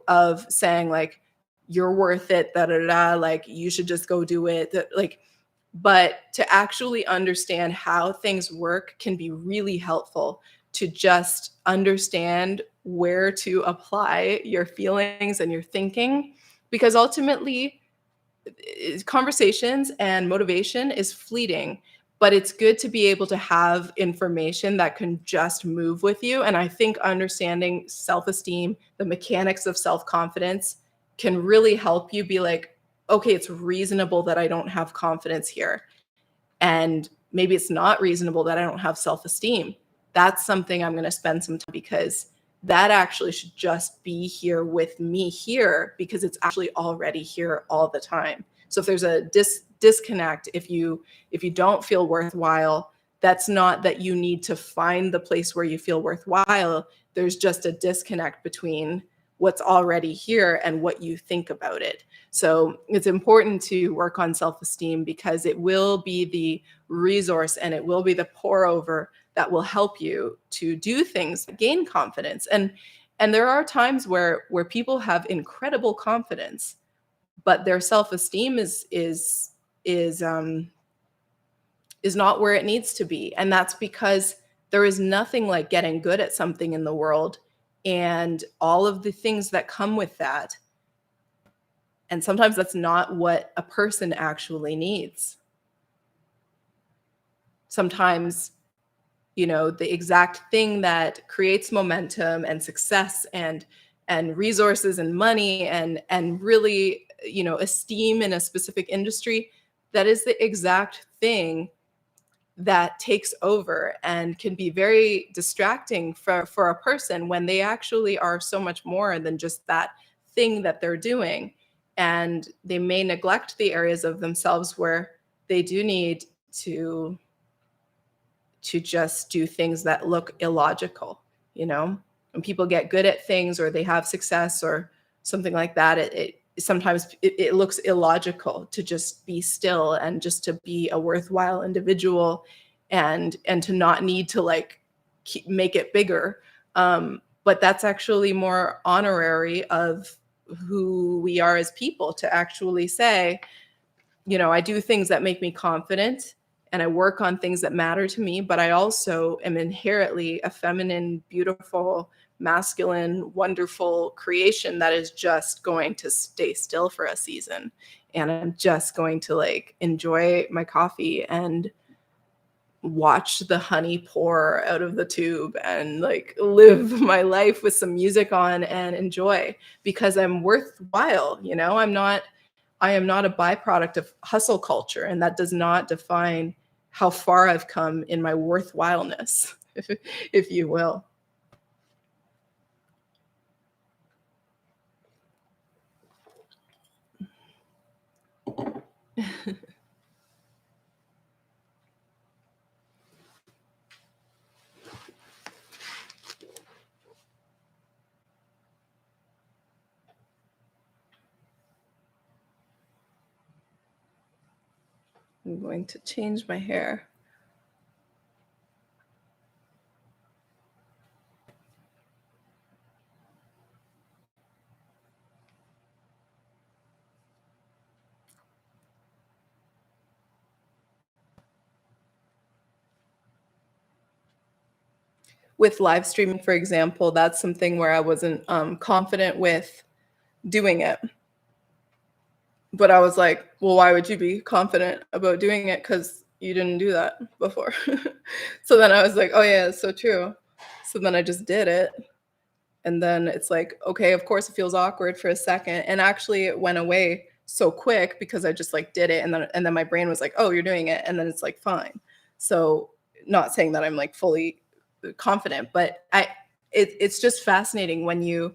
of saying like, you're worth it, da da da, like you should just go do it. Like, but to actually understand how things work can be really helpful to just understand where to apply your feelings and your thinking, because ultimately conversations and motivation is fleeting, but it's good to be able to have information that can just move with you. And I think understanding self-esteem, the mechanics of self-confidence, can really help you be like, okay, it's reasonable that I don't have confidence here. And maybe it's not reasonable that I don't have self-esteem. That's something I'm going to spend some time, because that actually should just be here with me here, because it's actually already here all the time. So if there's a disconnect, if you don't feel worthwhile, that's not that you need to find the place where you feel worthwhile. There's just a disconnect between what's already here and what you think about it. So it's important to work on self-esteem, because it will be the resource and it will be the pour over that will help you to do things, gain confidence. And there are times where people have incredible confidence, but their self-esteem is not where it needs to be. And that's because there is nothing like getting good at something in the world and all of the things that come with that. And sometimes that's not what a person actually needs. Sometimes, the exact thing that creates momentum and success and resources and money and really, esteem in a specific industry, that is the exact thing that takes over and can be very distracting for a person when they actually are so much more than just that thing that they're doing. And they may neglect the areas of themselves where they do need to just do things that look illogical. When people get good at things or they have success or something like that, it sometimes it looks illogical to just be still and just to be a worthwhile individual and to not need to like make it bigger. But that's actually more honorary of who we are as people, to actually say, I do things that make me confident and I work on things that matter to me, but I also am inherently a feminine, beautiful, masculine, wonderful creation that is just going to stay still for a season. And I'm just going to like enjoy my coffee and watch the honey pour out of the tube and like live my life with some music on and enjoy, because I'm worthwhile. I am not a byproduct of hustle culture, and that does not define how far I've come in my worthwhileness, if you will. I'm going to change my hair. With live streaming, for example, that's something where I wasn't confident with doing it. But I was like, well, why would you be confident about doing it? Because you didn't do that before. So then I was like, oh, yeah, it's so true. So then I just did it. And then it's like, okay, of course it feels awkward for a second. And actually it went away so quick because I just like did it. And then my brain was like, oh, you're doing it. And then it's like, fine. So not saying that I'm like fully confident, but it's just fascinating when you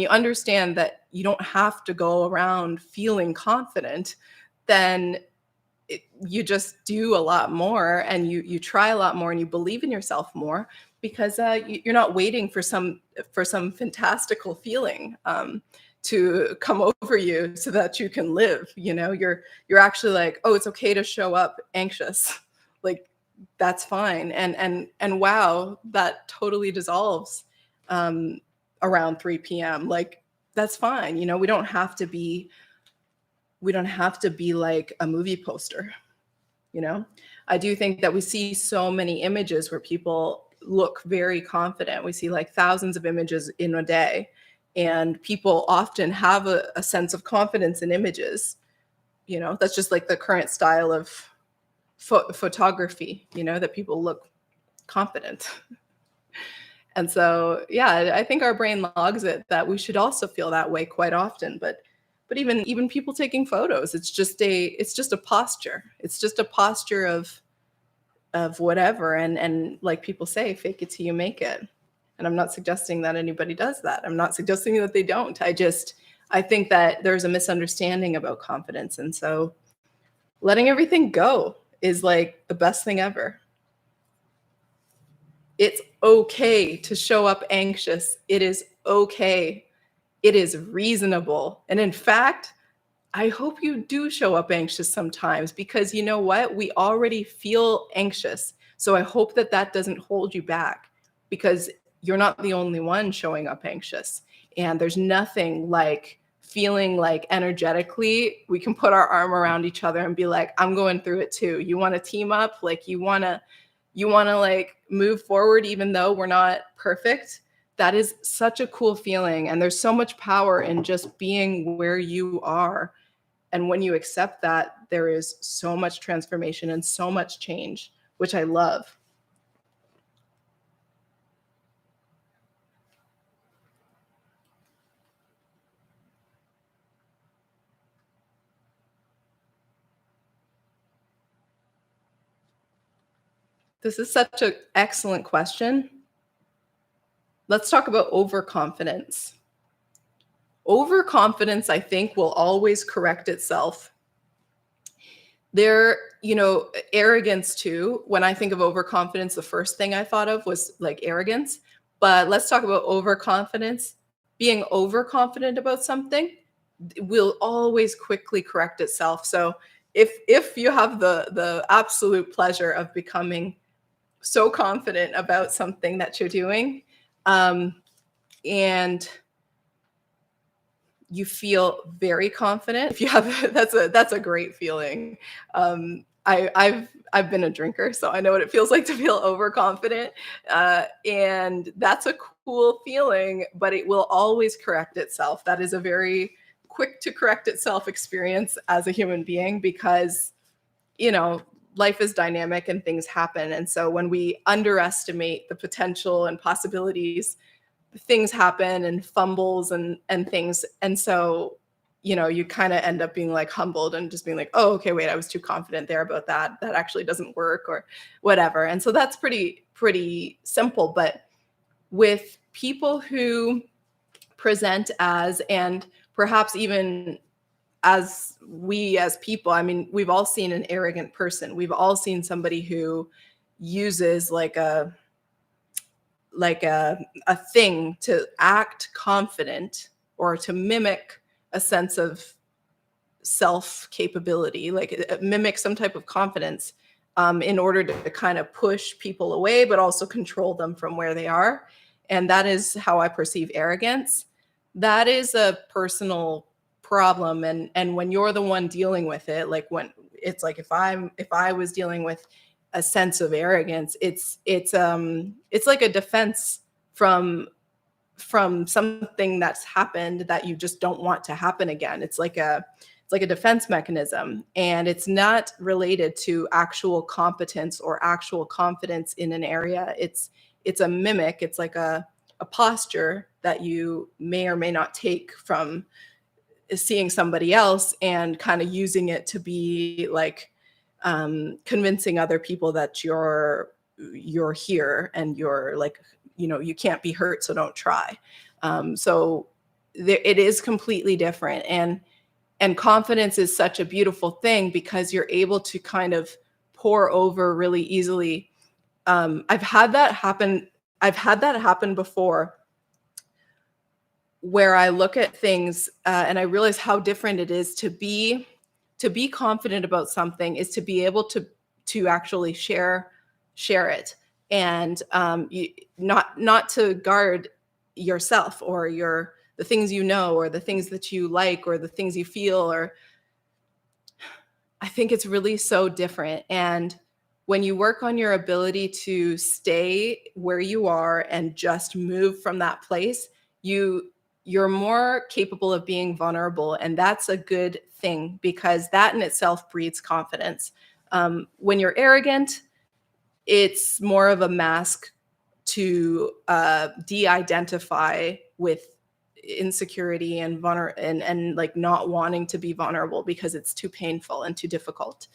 understand that you don't have to go around feeling confident. Then you just do a lot more and you try a lot more and you believe in yourself more, because you're not waiting for some fantastical feeling to come over you so that you can live. You're actually like, oh, it's okay to show up anxious. Like, that's fine. And wow, that totally dissolves um, around 3 p.m. Like, that's fine. We don't have to be like a movie poster. I do think that we see so many images where people look very confident. We see like thousands of images in a day, and people often have a sense of confidence in images. That's just like the current style of photography, that people look confident. And so, yeah, I think our brain logs it that we should also feel that way quite often. But even people taking photos, it's just a posture. It's just a posture of whatever. And like people say, fake it till you make it. And I'm not suggesting that anybody does that. I'm not suggesting that they don't. I think that there's a misunderstanding about confidence. And so letting everything go is like the best thing ever. It's okay to show up anxious. It is okay. It is reasonable. And in fact, I hope you do show up anxious sometimes, because you know what? We already feel anxious. So I hope that that doesn't hold you back, because you're not the only one showing up anxious. And there's nothing like feeling like energetically we can put our arm around each other and be like, I'm going through it too. You want to team up? Like, you want to like move forward even though we're not perfect. That is such a cool feeling. And there's so much power in just being where you are. And when you accept that, there is so much transformation and so much change, which I love. This is such an excellent question. Let's talk about overconfidence. Overconfidence, I think, will always correct itself. Arrogance too. When I think of overconfidence, the first thing I thought of was like arrogance. But let's talk about overconfidence. Being overconfident about something will always quickly correct itself. So if you have the absolute pleasure of becoming so confident about something that you're doing, and you feel very confident. If you have that's a great feeling. I've been a drinker, so I know what it feels like to feel overconfident, and that's a cool feeling. But it will always correct itself. That is a very quick to correct itself experience as a human being, because life is dynamic and things happen. And so when we underestimate the potential and possibilities, things happen and fumbles and things. And so, you kind of end up being like humbled and just being like, oh, okay, wait, I was too confident there about that. That actually doesn't work, or whatever. And so that's pretty simple. But with people who present as, and perhaps even as people, I mean, we've all seen an arrogant person. We've all seen somebody who uses like a thing to act confident or to mimic a sense of self capability, like mimic some type of confidence, in order to kind of push people away, but also control them from where they are. And that is how I perceive arrogance. That is a personal problem. And when you're the one dealing with it, like when it's like, if I was dealing with a sense of arrogance, it's like a defense from something that's happened that you just don't want to happen again. It's like a defense mechanism, and it's not related to actual competence or actual confidence in an area. It's a mimic. It's like a posture that you may or may not take from seeing somebody else and kind of using it to be like convincing other people that you're here and you're like, you can't be hurt, so don't try. So it is completely different. And confidence is such a beautiful thing, because you're able to kind of pour over really easily. I've had that happen before, where I look at things and I realize how different it is to be confident about something is to be able to actually share it, and not to guard yourself or the things you know or the things that you like or the things you feel. Or I think it's really so different. And when you work on your ability to stay where you are and just move from that place, you're more capable of being vulnerable. And that's a good thing, because that in itself breeds confidence. When you're arrogant, it's more of a mask to de-identify with insecurity and and like not wanting to be vulnerable because it's too painful and too difficult.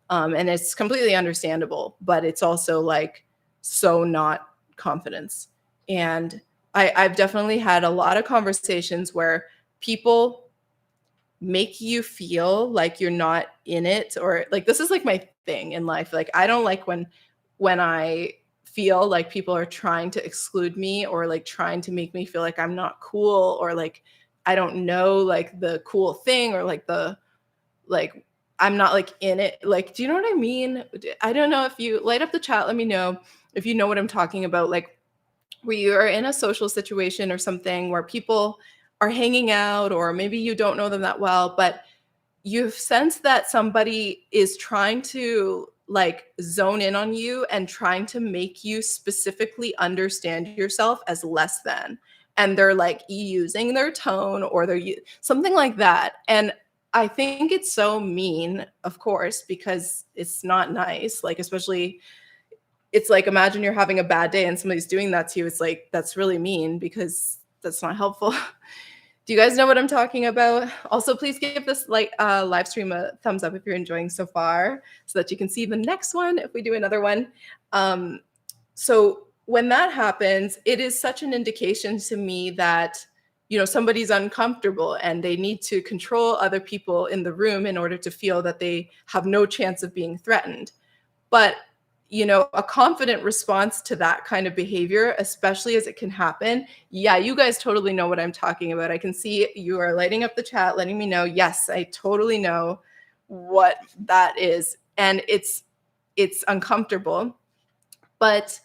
And it's completely understandable, but it's also like so not confidence. And I've definitely had a lot of conversations where people make you feel like you're not in it, or like, this is like my thing in life. Like, I don't like when I feel like people are trying to exclude me or like trying to make me feel like I'm not cool, or like I don't know like the cool thing, or like the like I'm not like in it. Like, do you know what I mean? I don't know. If you light up the chat, let me know if you know what I'm talking about. Like, where you are in a social situation or something where people are hanging out, or maybe you don't know them that well, but you sense that somebody is trying to like zone in on you and trying to make you specifically understand yourself as less than. And they're like using their tone, or something like that. And I think it's so mean, of course, because it's not nice. Like, especially, it's like, imagine you're having a bad day and somebody's doing that to you. It's like, that's really mean, because that's not helpful. Do you guys know what I'm talking about? Also, please give this live stream a thumbs up if you're enjoying so far, so that you can see the next one if we do another one. So when that happens, it is such an indication to me that, somebody's uncomfortable and they need to control other people in the room in order to feel that they have no chance of being threatened. But a confident response to that kind of behavior, especially as it can happen. Yeah, you guys totally know what I'm talking about. I can see you are lighting up the chat, letting me know. Yes, I totally know what that is. And it's uncomfortable, but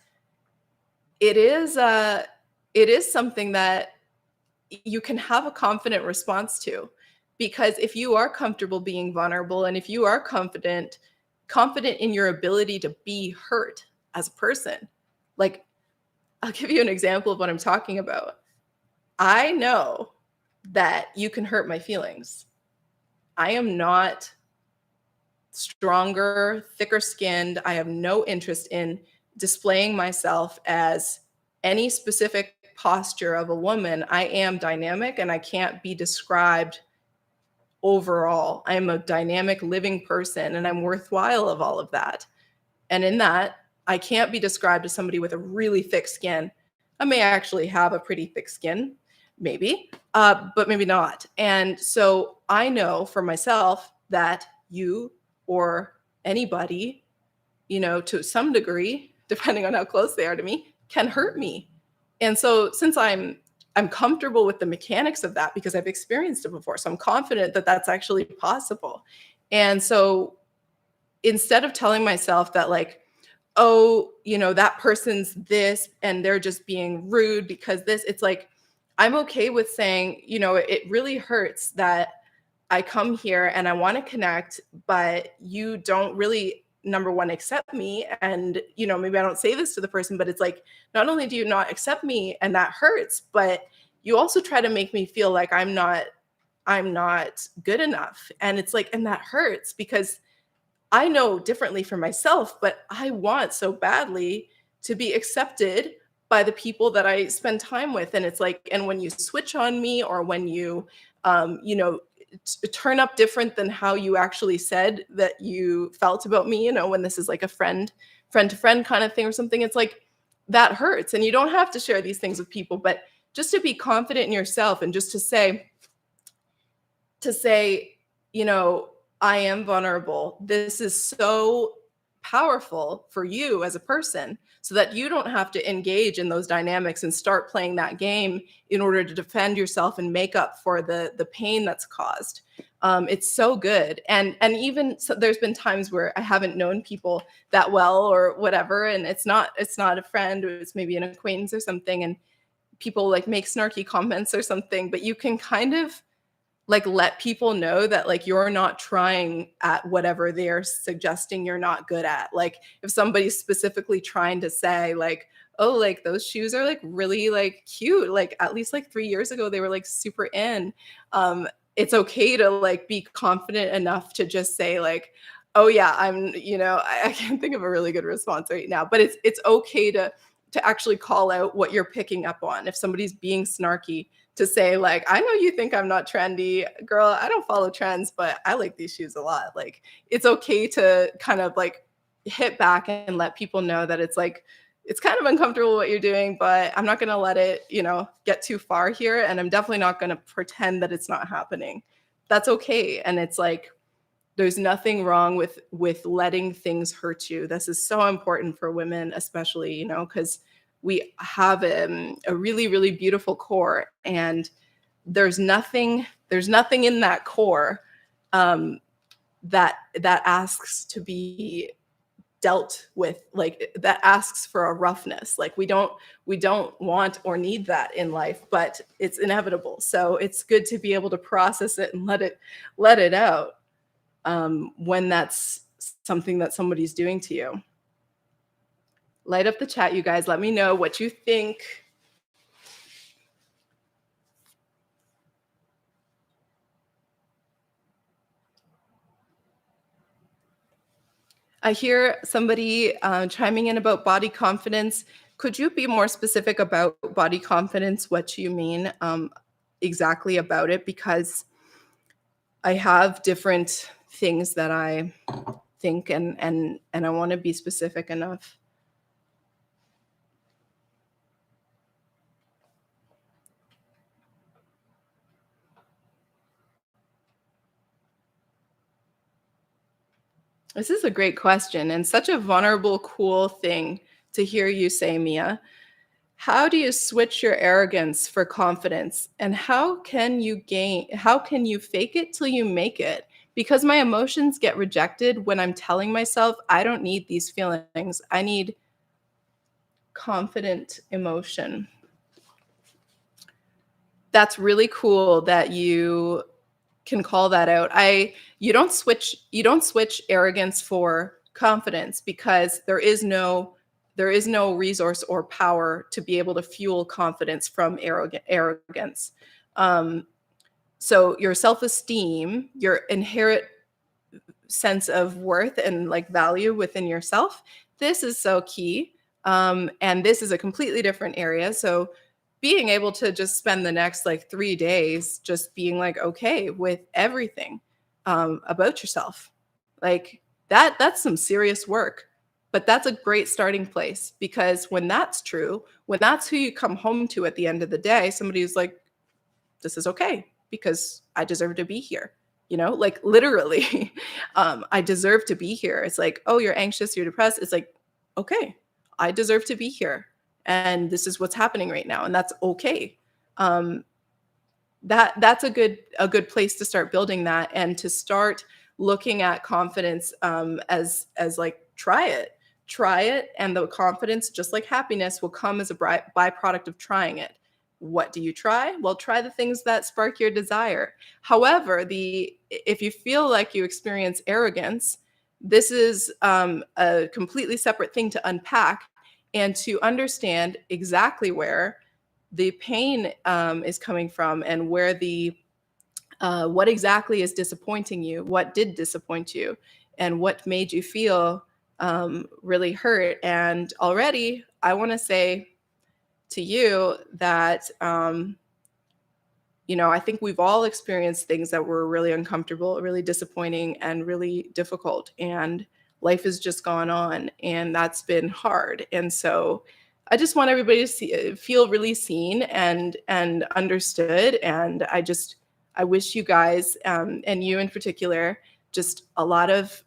it is something that you can have a confident response to. Because if you are comfortable being vulnerable, and if you are confident in your ability to be hurt as a person, like, I'll give you an example of what I'm talking about. I know that you can hurt my feelings. I am not stronger, thicker skinned. I have no interest in displaying myself as any specific posture of a woman. I am dynamic, and I can't be described overall. I'm a dynamic living person, and I'm worthwhile of all of that. And in that, I can't be described as somebody with a really thick skin. I may actually have a pretty thick skin, maybe, but maybe not. And so I know for myself that you or anybody, to some degree, depending on how close they are to me, can hurt me. And so since I'm comfortable with the mechanics of that, because I've experienced it before, so I'm confident that that's actually possible. And so instead of telling myself that, like, oh, that person's this and they're just being rude because this, it's like, I'm okay with saying, it really hurts that I come here and I want to connect, but you don't really, number one, accept me. And, maybe I don't say this to the person, but it's like, not only do you not accept me and that hurts, but you also try to make me feel like I'm not good enough. And it's like, and that hurts, because I know differently for myself, but I want so badly to be accepted by the people that I spend time with. And it's like, and when you switch on me, or when you, turn up different than how you actually said that you felt about me, when this is like a friend to friend kind of thing or something, it's like, that hurts. And you don't have to share these things with people, but just to be confident in yourself, and just to say, I am vulnerable. This is so powerful for you as a person, so that you don't have to engage in those dynamics and start playing that game in order to defend yourself and make up for the pain that's caused. It's so good. And even so, there's been times where I haven't known people that well or whatever, and it's not a friend, or it's maybe an acquaintance or something, and people like make snarky comments or something, but you can kind of like let people know that like you're not trying at whatever they're suggesting you're not good at. Like if somebody's specifically trying to say like, oh, like those shoes are like really like cute, like at least like 3 years ago they were like super in. It's okay to like be confident enough to just say like, oh yeah, I can't think of a really good response right now, but it's okay to actually call out what you're picking up on. If somebody's being snarky, to say like, I know you think I'm not trendy, girl, I don't follow trends, but I like these shoes a lot. Like it's okay to kind of like hit back and let people know that it's like it's kind of uncomfortable what you're doing, but I'm not going to let it, get too far here, and I'm definitely not going to pretend that it's not happening. That's okay. And it's like there's nothing wrong with letting things hurt you. This is so important for women, especially, because we have a really, really beautiful core, and there's nothing in that core that asks to be dealt with, like that asks for a roughness. Like we don't want or need that in life, but it's inevitable. So it's good to be able to process it and let it out when that's something that somebody's doing to you. Light up the chat, you guys. Let me know what you think. I hear somebody chiming in about body confidence. Could you be more specific about body confidence? What you mean exactly about it? Because I have different things that I think, and I want to be specific enough. This is a great question and such a vulnerable, cool thing to hear you say, Mia. How do you switch your arrogance for confidence? And how can you fake it till you make it? Because my emotions get rejected when I'm telling myself I don't need these feelings. I need confident emotion. That's really cool that you can call that out. You don't switch arrogance for confidence, because there is no resource or power to be able to fuel confidence from arrogance. Um, so your self-esteem, your inherent sense of worth and like value within yourself, this is so key. And this is a completely different area. So being able to just spend the next like 3 days just being like okay with everything about yourself, like that's some serious work. But that's a great starting place, because when that's true, when that's who you come home to at the end of the day, somebody who's like, this is okay because I deserve to be here. Like literally, I deserve to be here. It's like, oh, you're anxious, you're depressed. It's like, okay, I deserve to be here. And this is what's happening right now. And that's okay. Um, that's a good place to start building that, and to start looking at confidence as like try it, and the confidence, just like happiness, will come as a byproduct of trying it. What do you try? Well, try the things that spark your desire. However, the if you feel like you experience arrogance, this is a completely separate thing to unpack, and to understand exactly where the pain is coming from, and where the what exactly is disappointing you, what did disappoint you, and what made you feel really hurt. And already, I want to say to you that I think we've all experienced things that were really uncomfortable, really disappointing, and really difficult. And life has just gone on, and that's been hard. And so I just want everybody to feel really seen and understood. And I wish you guys, and you in particular, just a lot of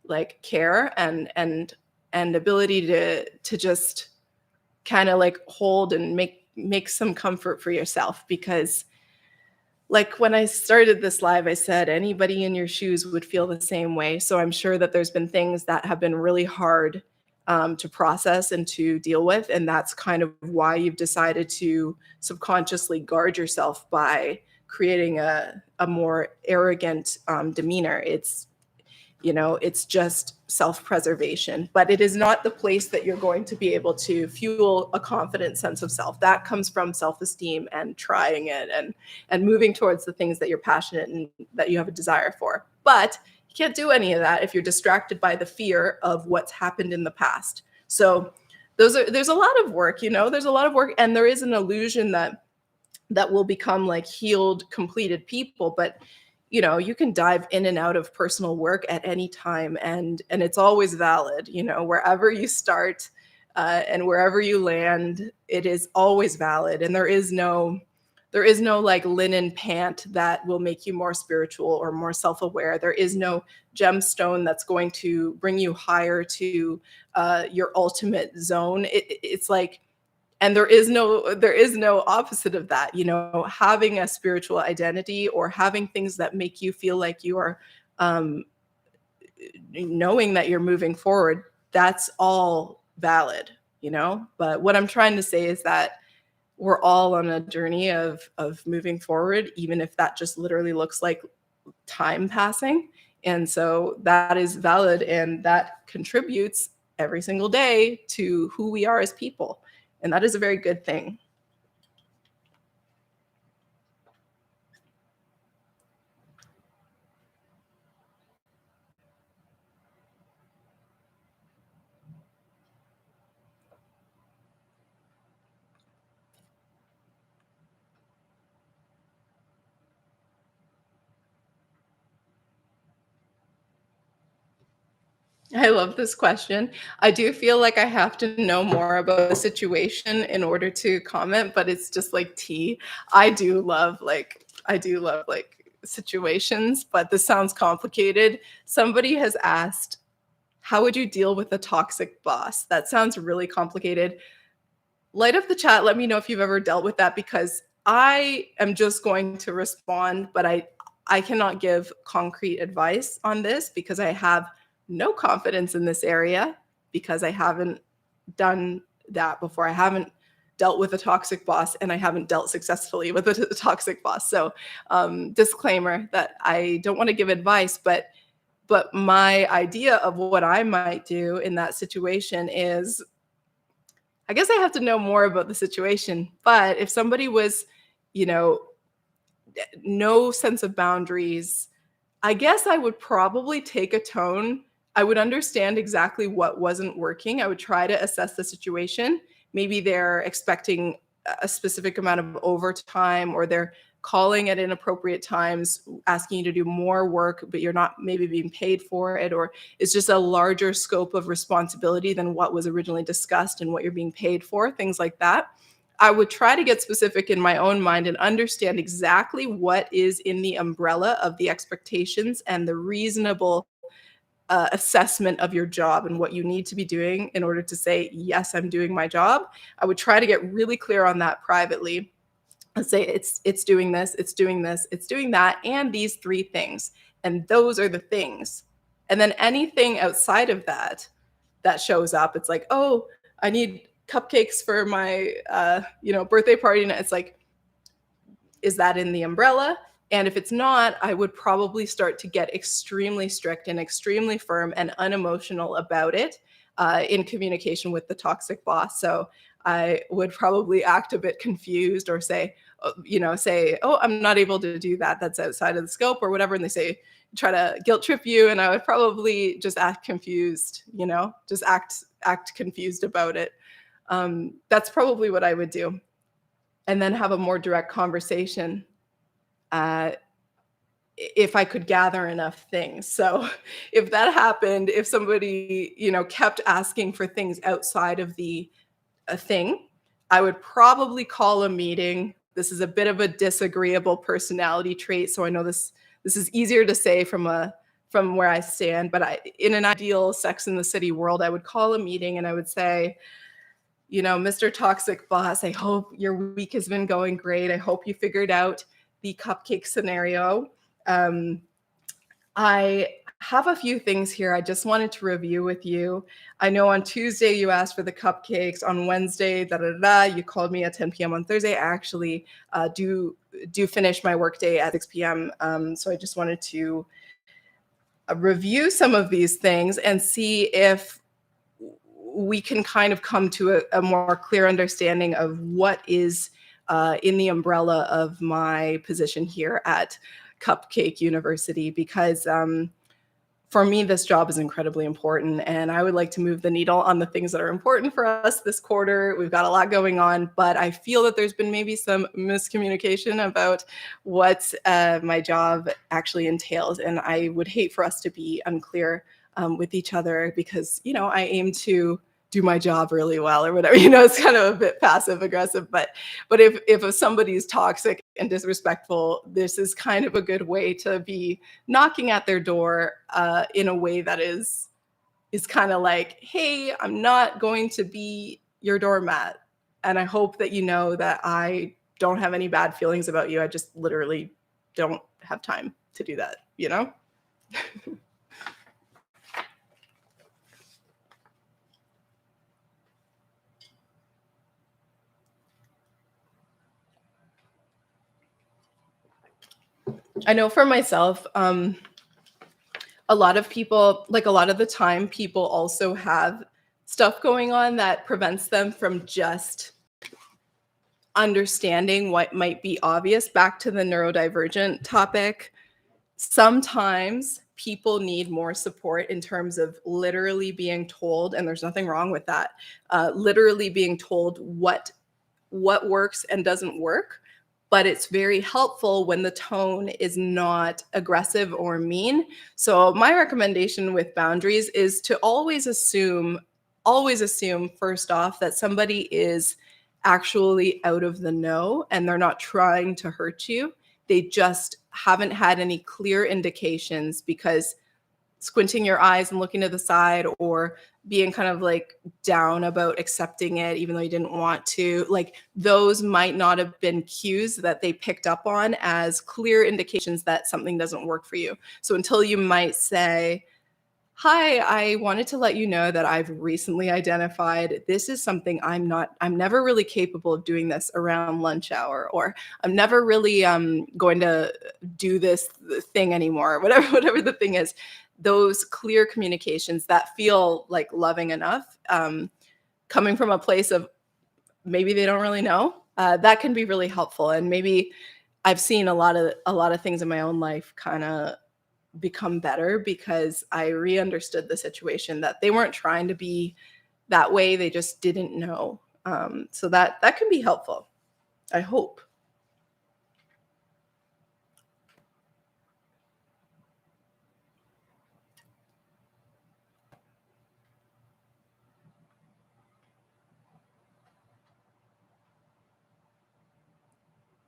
like care and ability to just kind of like hold and make some comfort for yourself. Because like when I started this live, I said anybody in your shoes would feel the same way. So I'm sure that there's been things that have been really hard to process and to deal with. And that's kind of why you've decided to subconsciously guard yourself by creating a more arrogant demeanor. It's just self-preservation, but it is not the place that you're going to be able to fuel a confident sense of self. That comes from self-esteem and trying it and moving towards the things that you're passionate and that you have a desire for. But you can't do any of that if you're distracted by the fear of what's happened in the past. So there's a lot of work, there's a lot of work, and there is an illusion that will become like healed, completed people. But you can dive in and out of personal work at any time, and it's always valid. Wherever you start and wherever you land, it is always valid. And there is no like linen pant that will make you more spiritual or more self-aware. There is no gemstone that's going to bring you higher to your ultimate zone. It's like, and there is no opposite of that. Having a spiritual identity or having things that make you feel like you are knowing that you're moving forward, that's all valid. But what I'm trying to say is that we're all on a journey of moving forward, even if that just literally looks like time passing. And so that is valid, and that contributes every single day to who we are as people. And that is a very good thing. I love this question. I do feel like I have to know more about the situation in order to comment, but it's just like tea. I do love like situations, but this sounds complicated. Somebody has asked, how would you deal with a toxic boss? That sounds really complicated. Light up the chat. Let me know if you've ever dealt with that, because I am just going to respond, but I cannot give concrete advice on this because I have no confidence in this area, because I haven't done that before. I haven't dealt with a toxic boss, and I haven't dealt successfully with a toxic boss. So disclaimer that I don't want to give advice, but my idea of what I might do in that situation is, I guess I have to know more about the situation. But if somebody was, you know, no sense of boundaries, I guess I would probably take a tone. I would understand exactly what wasn't working. I would try to assess the situation. Maybe they're expecting a specific amount of overtime, or they're calling at inappropriate times, asking you to do more work, but you're not maybe being paid for it, or it's just a larger scope of responsibility than what was originally discussed and what you're being paid for, things like that. I would try to get specific in my own mind and understand exactly what is in the umbrella of the expectations and the reasonable assessment of your job and what you need to be doing in order to say, yes, I'm doing my job. I would try to get really clear on that privately and say, it's doing this, it's doing this, it's doing that, and these three things. And those are the things. And then anything outside of that that shows up, it's like, oh, I need cupcakes for my birthday party. And it's like, is that in the umbrella? And if it's not, I would probably start to get extremely strict and extremely firm and unemotional about it in communication with the toxic boss. So I would probably act a bit confused, or say, oh, I'm not able to do that. That's outside of the scope or whatever. And they say, try to guilt trip you. And I would probably just act confused, just act confused about it. That's probably what I would do. And then have a more direct conversation if I could gather enough things. So if that happened, if somebody, kept asking for things outside of the thing, I would probably call a meeting. This is a bit of a disagreeable personality trait. So I know this is easier to say from a from where I stand. But in an ideal Sex in the City world, I would call a meeting and I would say, Mr. Toxic Boss, I hope your week has been going great. I hope you figured out the cupcake scenario. I have a few things here I just wanted to review with you. I know on Tuesday you asked for the cupcakes. On Wednesday, you called me at 10 p.m. On Thursday, I actually do finish my workday at 6 p.m. So I just wanted to review some of these things and see if we can kind of come to a more clear understanding of what is in the umbrella of my position here at Cupcake University, because for me, this job is incredibly important, and I would like to move the needle on the things that are important for us this quarter. We've got a lot going on, but I feel that there's been maybe some miscommunication about what my job actually entails, and I would hate for us to be unclear with each other, because, I aim to do my job really well or whatever. It's kind of a bit passive aggressive, but if somebody's toxic and disrespectful, this is kind of a good way to be knocking at their door in a way that is kind of like, hey, I'm not going to be your doormat, and I hope that you know that I don't have any bad feelings about you. I just literally don't have time to do that. I know for myself, a lot of people, like a lot of the time, people also have stuff going on that prevents them from just understanding what might be obvious. Back to the neurodivergent topic, sometimes people need more support in terms of literally being told, and there's nothing wrong with that, literally being told what works and doesn't work. But it's very helpful when the tone is not aggressive or mean. So my recommendation with boundaries is to always assume first off that somebody is actually out of the know and they're not trying to hurt you. They just haven't had any clear indications, because squinting your eyes and looking to the side, or being kind of like down about accepting it even though you didn't want to, like those might not have been cues that they picked up on as clear indications that something doesn't work for you. So until you might say, hi, I wanted to let you know that I've recently identified this is something I'm never really capable of doing this around lunch hour, or I'm never really going to do this thing anymore, whatever the thing is. Those clear communications that feel like loving enough, coming from a place of maybe they don't really know, that can be really helpful. And maybe I've seen a lot of things in my own life kind of become better because I re-understood the situation, that they weren't trying to be that way, they just didn't know. So that can be helpful, I hope.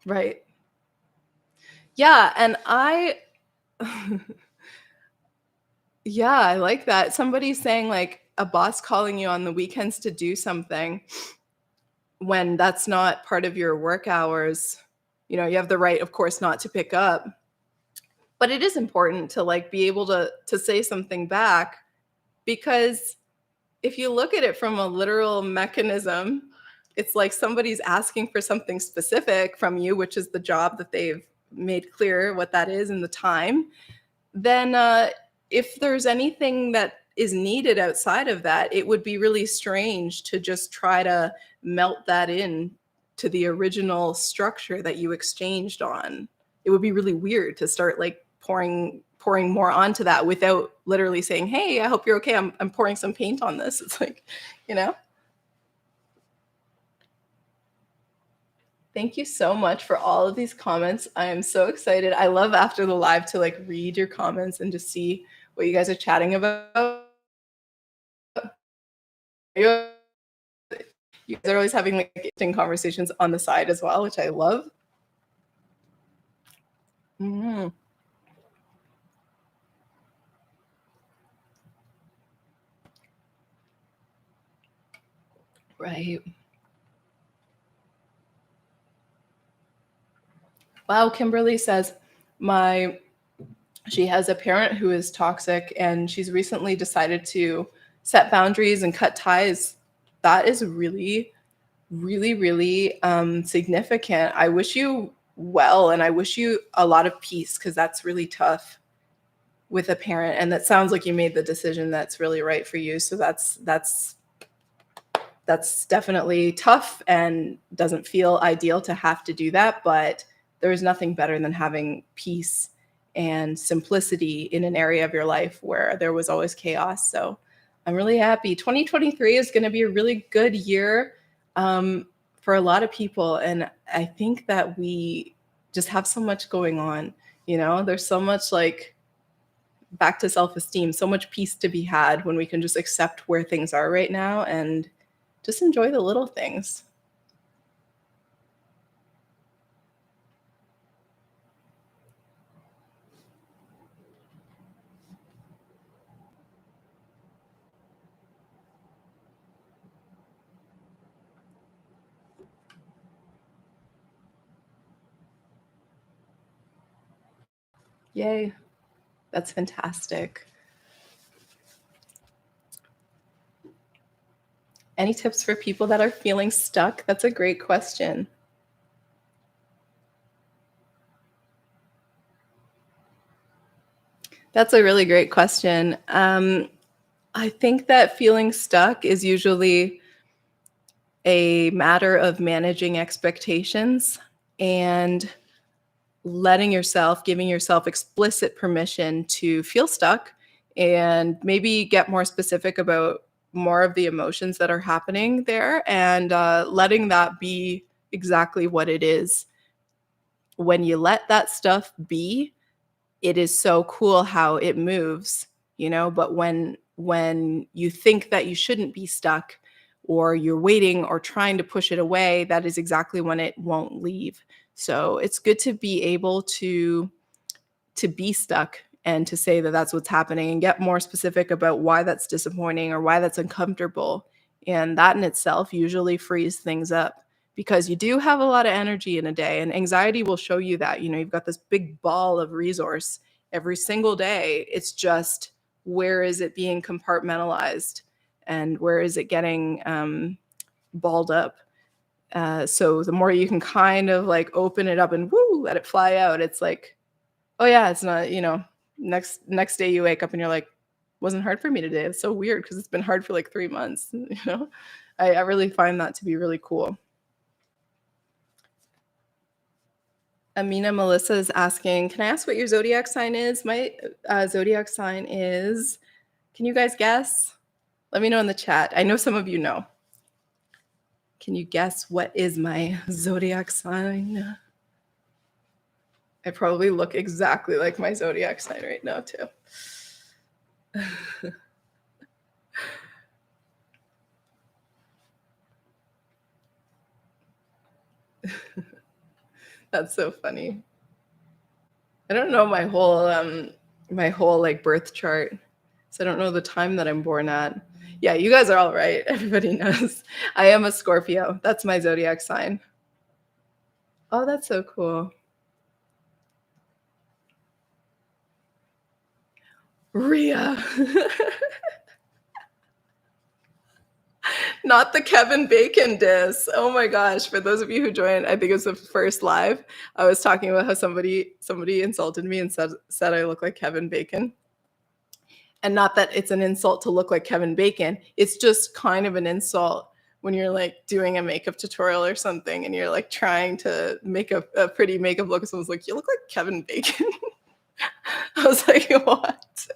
Right. Yeah, and yeah, I like that. Somebody's saying like a boss calling you on the weekends to do something when that's not part of your work hours. You have the right, of course, not to pick up, but it is important to like be able to say something back, because if you look at it from a literal mechanism, it's like somebody's asking for something specific from you, which is the job that they've made clear what that is in the time. Then if there's anything that is needed outside of that, it would be really strange to just try to melt that in to the original structure that you exchanged on. It would be really weird to start like pouring more onto that without literally saying, hey, I hope you're okay, I'm pouring some paint on this. It's like, you know thank you so much for all of these comments. I am so excited. I love after the live to like read your comments and just see what you guys are chatting about. You guys are always having like interesting conversations on the side as well, which I love. Mhm. Right. Wow, Kimberly says, my she has a parent who is toxic and she's recently decided to set boundaries and cut ties. That is really, really, really significant. I wish you well, and I wish you a lot of peace, because that's really tough with a parent. And that sounds like you made the decision that's really right for you. So that's definitely tough and doesn't feel ideal to have to do that, but there is nothing better than having peace and simplicity in an area of your life where there was always chaos. So I'm really happy. 2023 is going to be a really good year for a lot of people. And I think that we just have so much going on. There's so much, like, back to self-esteem, so much peace to be had when we can just accept where things are right now and just enjoy the little things. Yay. That's fantastic. Any tips for people that are feeling stuck? That's a great question. That's a really great question. I think that feeling stuck is usually a matter of managing expectations and giving yourself explicit permission to feel stuck, and maybe get more specific about more of the emotions that are happening there, and letting that be exactly what it is. When you let that stuff be, it is so cool how it moves, but when you think that you shouldn't be stuck, or you're waiting or trying to push it away, that is exactly when it won't leave. So it's good to be able to be stuck and to say that that's what's happening, and get more specific about why that's disappointing or why that's uncomfortable. And that in itself usually frees things up, because you do have a lot of energy in a day, and anxiety will show you that. You've got this big ball of resource every single day. It's just, where is it being compartmentalized, and where is it getting balled up? So the more you can kind of like open it up and woo, let it fly out, it's like, oh yeah, it's not, next day you wake up and you're like, wasn't hard for me today. It's so weird because it's been hard for like 3 months. I really find that to be really cool. Amina Melissa is asking, can I ask what your zodiac sign is? My zodiac sign is, can you guys guess? Let me know in the chat. I know some of you know. Can you guess what is my zodiac sign? I probably look exactly like my zodiac sign right now, too. That's so funny. I don't know my whole like birth chart. So I don't know the time that I'm born at. Yeah, you guys are all right. Everybody knows. I am a Scorpio. That's my zodiac sign. Oh, that's so cool. Rhea. Not the Kevin Bacon diss. Oh my gosh. For those of you who joined, I think it was the first live, I was talking about how somebody insulted me and said I look like Kevin Bacon. And not that it's an insult to look like Kevin Bacon. It's just kind of an insult when you're like doing a makeup tutorial or something and you're like trying to make a pretty makeup look. Someone's like, you look like Kevin Bacon. I was like, what?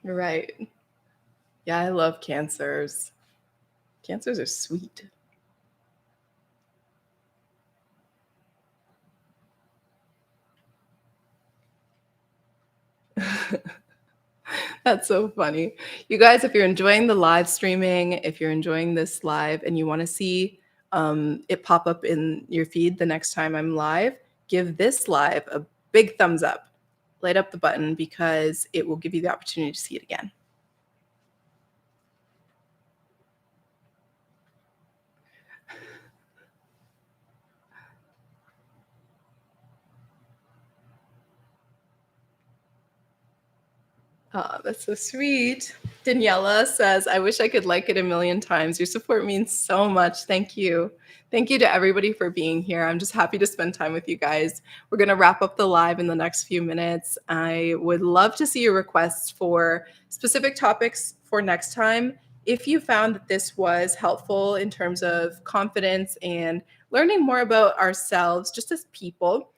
Right. Yeah, I love cancers. Cancers are sweet. That's so funny. You guys, if you're enjoying the live streaming, if you're enjoying this live and you want to see it pop up in your feed the next time I'm live, give this live a big thumbs up. light up the button because it will give you the opportunity to see it again. Oh, that's so sweet. Daniela says, I wish I could like it a million times. Your support means so much. Thank you. Thank you to everybody for being here. I'm just happy to spend time with you guys. We're going to wrap up the live in the next few minutes. I would love to see your requests for specific topics for next time. If you found that this was helpful in terms of confidence and learning more about ourselves just as people,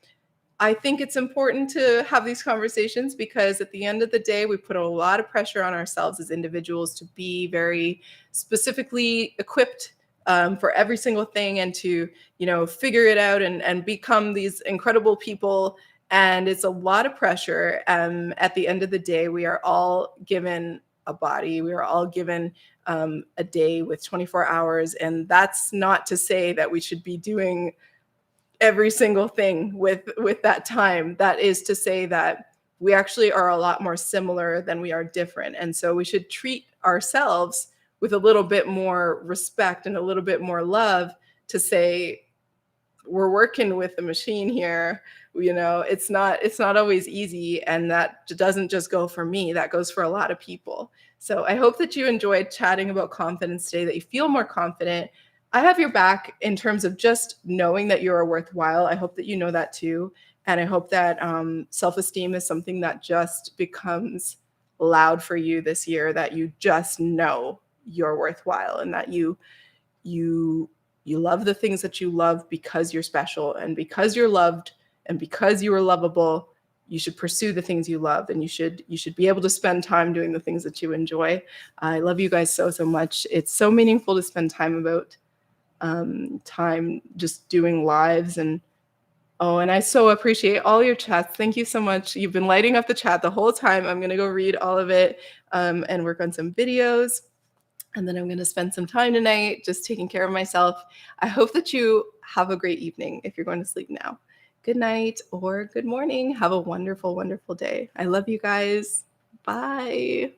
I think it's important to have these conversations because at the end of the day, we put a lot of pressure on ourselves as individuals to be very specifically equipped for every single thing and to, figure it out and become these incredible people. And it's a lot of pressure. At the end of the day, we are all given a body. We are all given a day with 24 hours. And that's not to say that we should be doing every single thing with that time. That is to say that we actually are a lot more similar than we are different, and so we should treat ourselves with a little bit more respect and a little bit more love to say we're working with the machine here. It's not always easy, and that doesn't just go for me, that goes for a lot of people. So I hope that you enjoyed chatting about confidence today, that you feel more confident. I have your back in terms of just knowing that you are worthwhile. I hope that you know that too. And I hope that self-esteem is something that just becomes loud for you this year, that you just know you're worthwhile and that you love the things that you love because you're special and because you're loved and because you are lovable. You should pursue the things you love, and you should be able to spend time doing the things that you enjoy. I love you guys so much. It's so meaningful to spend time just doing lives. And I so appreciate all your chats. Thank you so much. You've been lighting up the chat the whole time. I'm going to go read all of it and work on some videos. And then I'm going to spend some time tonight just taking care of myself. I hope that you have a great evening if you're going to sleep now. Good night or good morning. Have a wonderful, wonderful day. I love you guys. Bye.